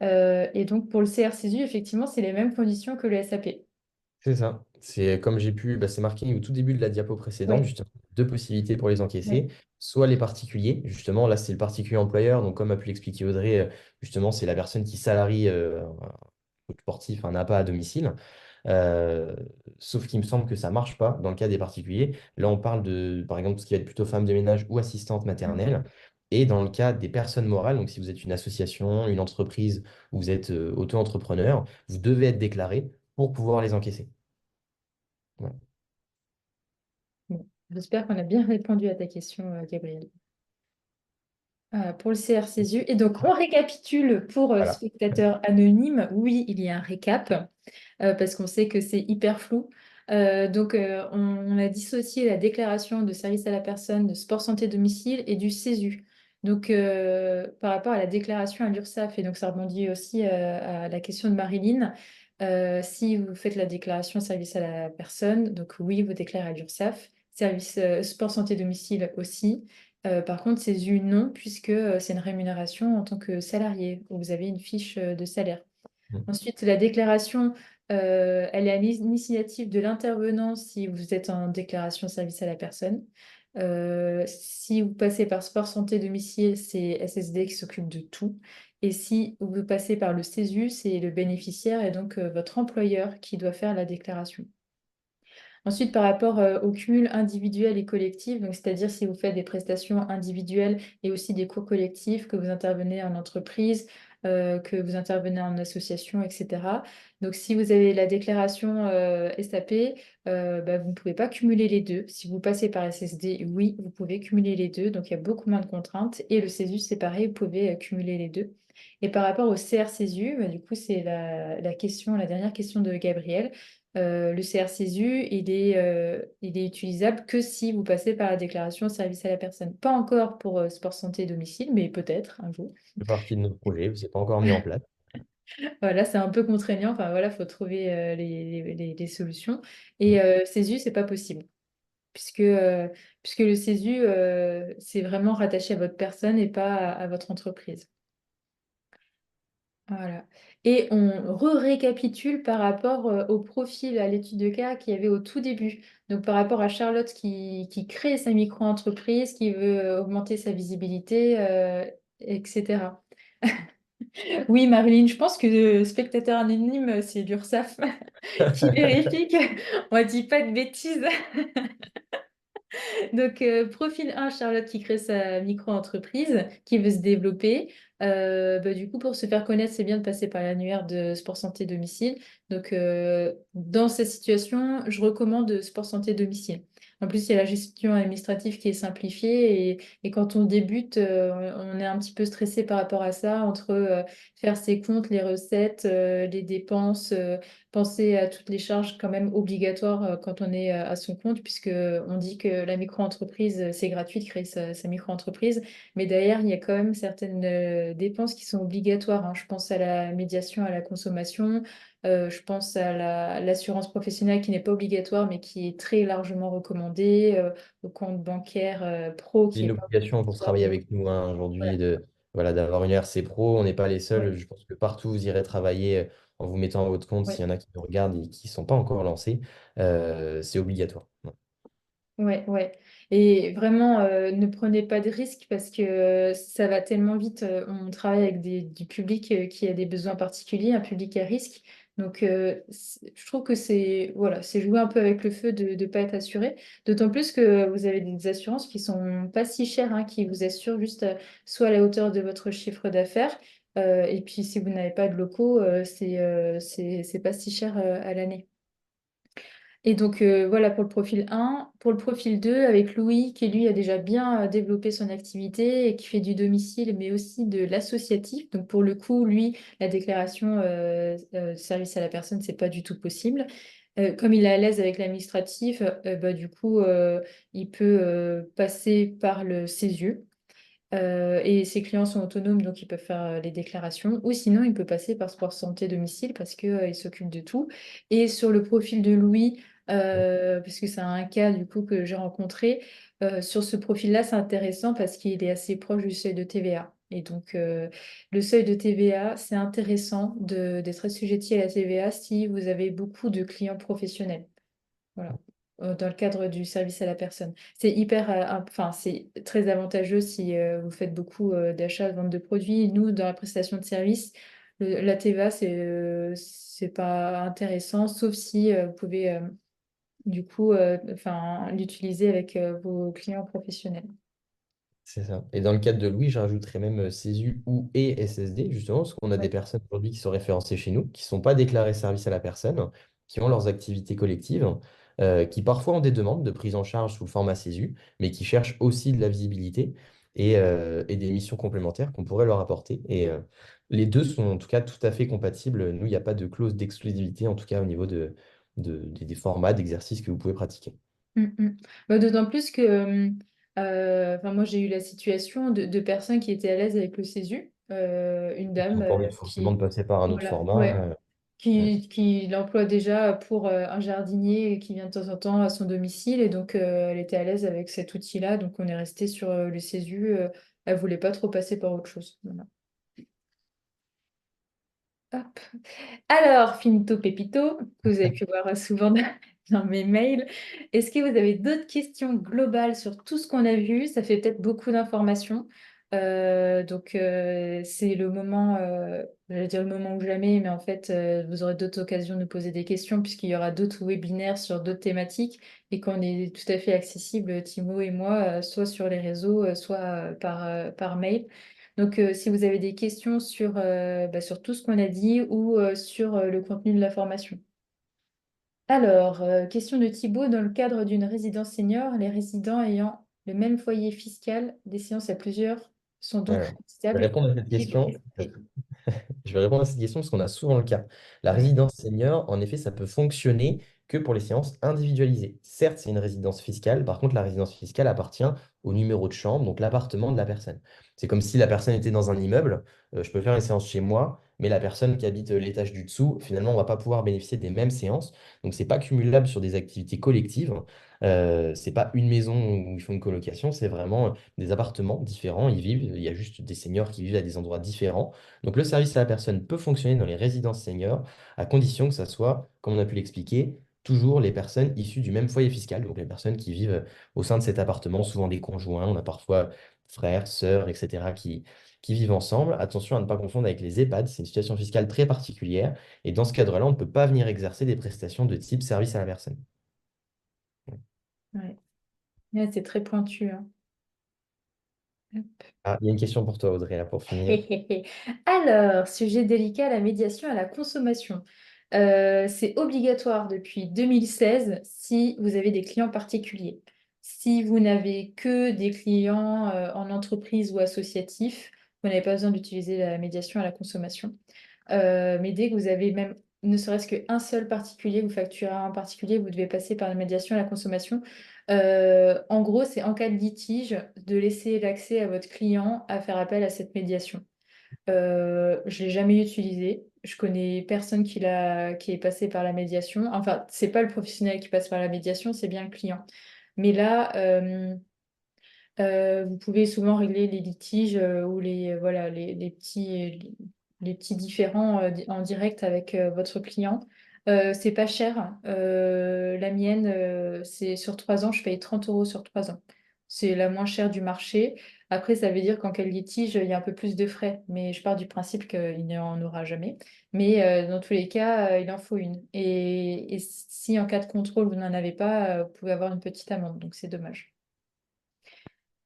Et donc, pour le CRCESU, effectivement, c'est les mêmes conditions que le SAP. C'est ça. C'est comme j'ai pu, bah, c'est marqué au tout début de la diapo précédente, Oui, justement, deux possibilités pour les oui, encaisser. Soit les particuliers, justement, là c'est le particulier employeur, donc comme a pu l'expliquer Audrey, justement, c'est la personne qui salarie un coach sportif, un APA à domicile. Euh, Sauf qu'il me semble que ça ne marche pas dans le cas des particuliers. Là, on parle de, par exemple, tout ce qui va être plutôt femme de ménage ou assistante mm, maternelle. Et dans le cas des personnes morales, donc si vous êtes une association, une entreprise ou vous êtes auto-entrepreneur, vous devez être déclaré pour pouvoir les encaisser. Voilà. bon. J'espère qu'on a bien répondu à ta question, Gabriel. Pour le CRCSU. Et donc, on récapitule pour Voilà. spectateurs anonymes. Oui, il y a un récap parce qu'on sait que c'est hyper flou. On a dissocié la déclaration de service à la personne, de sport santé domicile et du CESU. Donc, par rapport à la déclaration à l'URSSAF, et donc ça rebondit aussi à la question de Marilyn, si vous faites la déclaration service à la personne, donc oui, vous déclarez à l'URSSAF, service sport santé domicile aussi. Par contre, CESU, non, puisque c'est une rémunération en tant que salarié, où vous avez une fiche de salaire. Mm. Ensuite, la déclaration, elle est à l'initiative de l'intervenant si vous êtes en déclaration service à la personne. Si vous passez par Sport Santé Domicile, c'est SSD qui s'occupe de tout. Et si vous passez par le CESU, c'est le bénéficiaire et donc votre employeur qui doit faire la déclaration. Ensuite, par rapport au cumul individuel et collectif, donc c'est-à-dire si vous faites des prestations individuelles et aussi des cours collectifs, que vous intervenez en entreprise, que vous intervenez en association, etc. Donc, si vous avez la déclaration SAP, bah, vous ne pouvez pas cumuler les deux. Si vous passez par SSD, oui, vous pouvez cumuler les deux. Donc, il y a beaucoup moins de contraintes. Et le CESU, c'est pareil, vous pouvez cumuler les deux. Et par rapport au CRCESU, bah, du coup, c'est la question, la dernière question de Gabriel. Le CRCESU, il est utilisable que si vous passez par la déclaration service à la personne. Pas encore pour sport santé domicile, mais peut-être un jour. C'est partie de notre projet, c'est pas encore mis en place. Voilà, c'est un peu contraignant. Enfin voilà, il faut trouver les solutions. Mm. Et CESU, c'est pas possible. Puisque, puisque le CESU, c'est vraiment rattaché à votre personne et pas à votre entreprise. Voilà. Et on récapitule par rapport au profil, à l'étude de cas qu'il y avait au tout début. Donc par rapport à Charlotte qui crée sa micro-entreprise, qui veut augmenter sa visibilité, etc. Oui, Marilyn, je pense que le spectateur anonyme, c'est l'URSSAF qui vérifie qu'on ne dit pas de bêtises. Donc, profil 1, Charlotte qui crée sa micro-entreprise, qui veut se développer. Bah, du coup, pour se faire connaître, c'est bien de passer par l'annuaire de Sport Santé Domicile. Donc, dans cette situation, je recommande Sport Santé Domicile. En plus, il y a la gestion administrative qui est simplifiée et quand on débute, on est un petit peu stressé par rapport à ça, entre faire ses comptes, les recettes, les dépenses, penser à toutes les charges quand même obligatoires quand on est à son compte, puisque on dit que la micro-entreprise, c'est gratuit de créer sa micro-entreprise, mais derrière, il y a quand même certaines dépenses qui sont obligatoires, hein. Je pense à la médiation à la consommation, je pense à l'assurance professionnelle qui n'est pas obligatoire, mais qui est très largement recommandée, au compte bancaire pro C'est qui une n'est pas obligation pour obligatoire, travailler mais avec nous hein, aujourd'hui voilà. de voilà d'avoir une RC Pro. On n'est pas les seuls. Ouais, Je pense que partout vous irez travailler en vous mettant à votre compte. S'il ouais. y en a qui nous regardent et qui ne sont pas encore lancés, c'est obligatoire. Ouais. Ouais, ouais. Et vraiment, ne prenez pas de risques parce que ça va tellement vite. On travaille avec du public qui a des besoins particuliers, un public à risque. Donc, je trouve que c'est voilà, c'est jouer un peu avec le feu de ne pas être assuré. D'autant plus que vous avez des assurances qui sont pas si chères, hein, qui vous assurent juste soit à la hauteur de votre chiffre d'affaires. Et puis, si vous n'avez pas de locaux, c'est pas si cher à l'année. Et donc voilà pour le profil 1. Pour le profil 2, avec Louis, qui lui a déjà bien développé son activité et qui fait du domicile, mais aussi de l'associatif. Donc pour le coup, lui, la déclaration service à la personne, c'est pas du tout possible. Comme il est à l'aise avec l'administratif, bah, du coup, il peut passer par le CESU. Et ses clients sont autonomes, donc ils peuvent faire les déclarations. Ou sinon, il peut passer par Sport Santé Domicile parce qu'il s'occupe de tout. Et sur le profil de Louis, parce que c'est un cas du coup que j'ai rencontré, sur ce profil-là, c'est intéressant parce qu'il est assez proche du seuil de TVA. Et donc, le seuil de TVA, c'est intéressant d'être assujetti à la TVA si vous avez beaucoup de clients professionnels. Voilà. Dans le cadre du service à la personne. C'est hyper, enfin, c'est très avantageux si vous faites beaucoup d'achats, de vente de produits. Nous, dans la prestation de service, la TVA, c'est pas intéressant, sauf si vous pouvez du coup enfin, l'utiliser avec vos clients professionnels. C'est ça. Et dans le cadre de Louis, je rajouterais même CESU ou et SSD, justement, parce qu'on a des Ouais. personnes aujourd'hui qui sont référencées chez nous, qui ne sont pas déclarées service à la personne, qui ont leurs activités collectives, qui parfois ont des demandes de prise en charge sous le format CESU, mais qui cherchent aussi de la visibilité et des missions complémentaires qu'on pourrait leur apporter. Et les deux sont en tout cas tout à fait compatibles. Nous, il n'y a pas de clause d'exclusivité, en tout cas au niveau des formats d'exercices que vous pouvez pratiquer. Bah, d'autant plus que enfin, moi j'ai eu la situation de personnes qui étaient à l'aise avec le CESU, une Ils dame n'ont pas envie forcément de qui passer par un autre voilà format. ouais Mm. qui l'emploie déjà pour un jardinier qui vient de temps en temps à son domicile et donc elle était à l'aise avec cet outil-là, donc on est resté sur le CESU, elle voulait pas trop passer par autre chose. Voilà. Hop. Alors, Finito Pepito, que vous avez pu voir souvent dans mes mails, est-ce que vous avez d'autres questions globales sur tout ce qu'on a vu? Ça fait peut-être beaucoup d'informations. Donc, c'est le moment, j'allais dire le moment ou jamais, mais en fait, vous aurez d'autres occasions de nous poser des questions puisqu'il y aura d'autres webinaires sur d'autres thématiques et qu'on est tout à fait accessible, Thibaut et moi, soit sur les réseaux, soit par mail. Donc, si vous avez des questions sur tout ce qu'on a dit ou sur le contenu de la formation. Alors, question de Thibaut, dans le cadre d'une résidence senior, les résidents ayant le même foyer fiscal, des séances à plusieurs sont donc Alors, je vais réalisables. répondre à cette question. Je vais répondre à cette question parce qu'on a souvent le cas. La Ouais. résidence senior, en effet, ça peut fonctionner que pour les séances individualisées. Certes, c'est une résidence fiscale. Par contre, la résidence fiscale appartient au numéro de chambre, donc l'appartement de la personne. C'est comme si la personne était dans un immeuble. Je peux faire une séance chez moi, mais la personne qui habite l'étage du dessous, finalement, on ne va pas pouvoir bénéficier des mêmes séances. Donc, ce n'est pas cumulable sur des activités collectives. Ce n'est pas une maison où ils font une colocation, c'est vraiment des appartements différents. Ils vivent, il y a juste des seniors qui vivent à des endroits différents. Donc, le service à la personne peut fonctionner dans les résidences seniors à condition que ça soit, comme on a pu l'expliquer, toujours les personnes issues du même foyer fiscal, donc les personnes qui vivent au sein de cet appartement, souvent des conjoints, on a parfois frères, sœurs, etc., qui vivent ensemble. Attention à ne pas confondre avec les EHPAD, c'est une situation fiscale très particulière, et dans ce cadre-là, on ne peut pas venir exercer des prestations de type service à la personne. Ouais. Ouais, c'est très pointu, hein. Ah, il y a une question pour toi, Audrey, là, pour finir. Alors, sujet délicat, la médiation à la consommation. C'est obligatoire depuis 2016 si vous avez des clients particuliers. Si vous n'avez que des clients en entreprise ou associatif, vous n'avez pas besoin d'utiliser la médiation à la consommation. Mais dès que vous avez même ne serait-ce qu'un seul particulier, vous facturez à un particulier, vous devez passer par la médiation à la consommation. En gros, c'est en cas de litige de laisser l'accès à votre client à faire appel à cette médiation. Je ne l'ai jamais utilisé. Je connais personne qui est passé par la médiation. Enfin, c'est pas le professionnel qui passe par la médiation, c'est bien le client. Mais là, vous pouvez souvent régler les litiges ou voilà, les petits différends en direct avec votre client. C'est pas cher. La mienne, c'est sur 3 ans, je paye 30 euros sur 3 ans. C'est la moins chère du marché. Après, ça veut dire qu'en cas de litige, il y a un peu plus de frais. Mais je pars du principe qu'il n'y en aura jamais. Mais dans tous les cas, il en faut une. Et si en cas de contrôle, vous n'en avez pas, vous pouvez avoir une petite amende. Donc c'est dommage.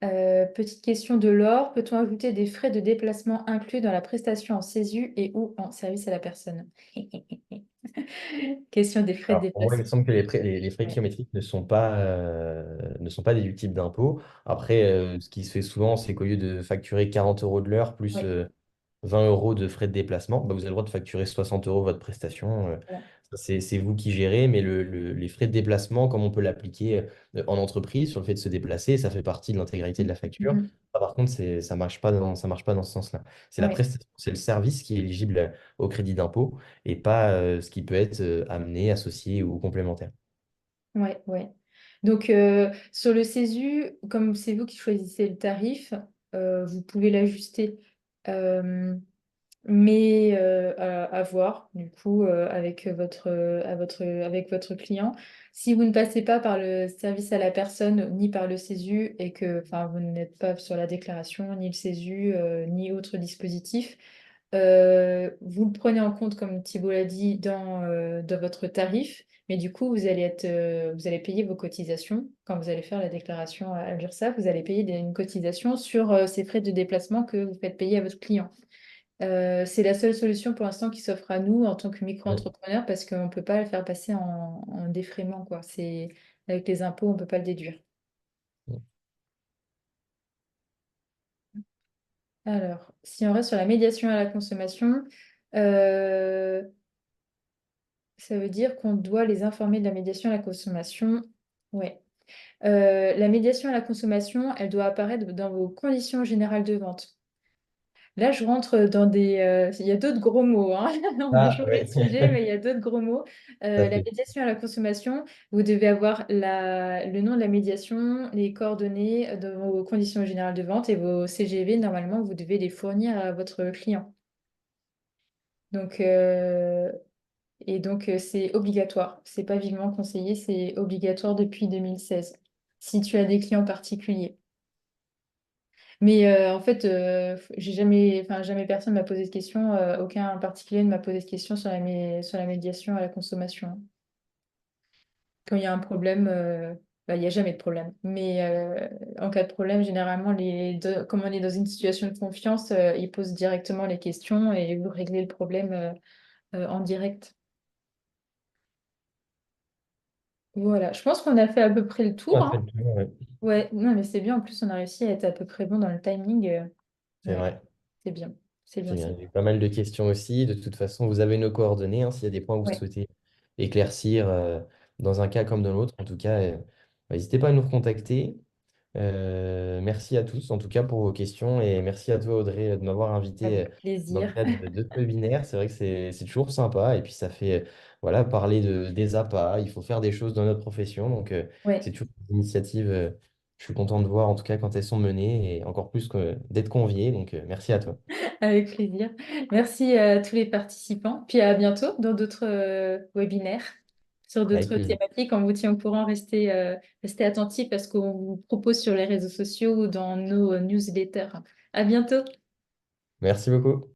Petite question de Laure, peut-on ajouter des frais de déplacement inclus dans la prestation en CESU et ou en service à la personne? Question des frais de Alors, pour moi, il me déplacement. semble que les frais Ouais, kilométriques ne sont pas déductibles d'impôt. Après, ce qui se fait souvent, c'est qu'au lieu de facturer 40 euros de l'heure plus ouais, 20 euros de frais de déplacement, bah, vous avez le droit de facturer 60 euros votre prestation. voilà. Ça, c'est vous qui gérez, mais les frais de déplacement, comme on peut l'appliquer en entreprise sur le fait de se déplacer, ça fait partie de l'intégralité de la facture. Mhm. Ça, par contre, ça marche pas dans ce sens-là. C'est la Ouais, prestation, c'est le service qui est éligible au crédit d'impôt et pas ce qui peut être amené, associé ou complémentaire. ouais, ouais. Donc, sur le CESU, comme c'est vous qui choisissez le tarif, vous pouvez l'ajuster. Euh, mais à voir du coup avec votre client. Si vous ne passez pas par le service à la personne ni par le CESU et que enfin, vous n'êtes pas sur la déclaration, ni le CESU, ni autre dispositif, vous le prenez en compte, comme Thibault l'a dit, dans votre tarif. Mais du coup, vous allez payer vos cotisations. Quand vous allez faire la déclaration à l'URSSAF, vous allez payer une cotisation sur ces frais de déplacement que vous faites payer à votre client. C'est la seule solution pour l'instant qui s'offre à nous en tant que Mm. micro-entrepreneur parce qu'on ne peut pas le faire passer en défraiement, quoi. Avec les impôts, on ne peut pas le déduire. Mm. Alors, si on reste sur la médiation à la consommation, euh, ça veut dire qu'on doit les informer de la médiation à la consommation. Ouais. La médiation à la consommation, elle doit apparaître dans vos conditions générales de vente. Là, je rentre dans il y a d'autres gros mots, hein. On a Ah, changé de ouais, sujet, mais il y a d'autres gros mots. ça La fait. médiation à la consommation, vous devez avoir le nom de la médiation, les coordonnées de vos conditions générales de vente et vos CGV. Normalement, vous devez les fournir à votre client. Donc, c'est obligatoire. C'est pas vivement conseillé, c'est obligatoire depuis 2016. Si tu as des clients particuliers. Mais en fait, j'ai jamais, enfin, jamais personne m'a posé de question, aucun particulier ne m'a posé de question sur sur la médiation à la consommation. Quand il y a un problème, bah, il n'y a jamais de problème. Mais en cas de problème, généralement, comme on est dans une situation de confiance, ils posent directement les questions et vous réglez le problème en direct. Voilà, je pense qu'on a fait à peu près le On tour, a hein. fait le tour, ouais. Ouais, non, mais c'est bien. En plus, on a réussi à être à peu près bon dans le timing. C'est Ouais, vrai. c'est bien. C'est C'est bien, bien. c'est Il y a bien. eu pas mal de questions aussi. De toute façon, vous avez nos coordonnées, hein, s'il y a des points que vous Ouais, souhaitez éclaircir dans un cas comme dans l'autre. En tout cas, n'hésitez pas à nous recontacter. Merci à tous, en tout cas, pour vos questions. Et merci à toi, Audrey, de m'avoir invité avec dans le plaisir. cadre de ce webinaire. C'est vrai que c'est toujours sympa. Et puis, ça fait voilà, parler des appâts. Il faut faire des choses dans notre profession. Donc, c'est Ouais. toujours une initiative. Je suis content de voir, en tout cas, quand elles sont menées. Et encore plus d'être convié. Donc, merci à toi. Avec plaisir. Merci à tous les participants. Puis à bientôt dans d'autres webinaires sur Avec d'autres plaisir. thématiques. On vous tient au courant. Restez attentifs à ce qu'on vous propose sur les réseaux sociaux ou dans nos newsletters. À bientôt. Merci beaucoup.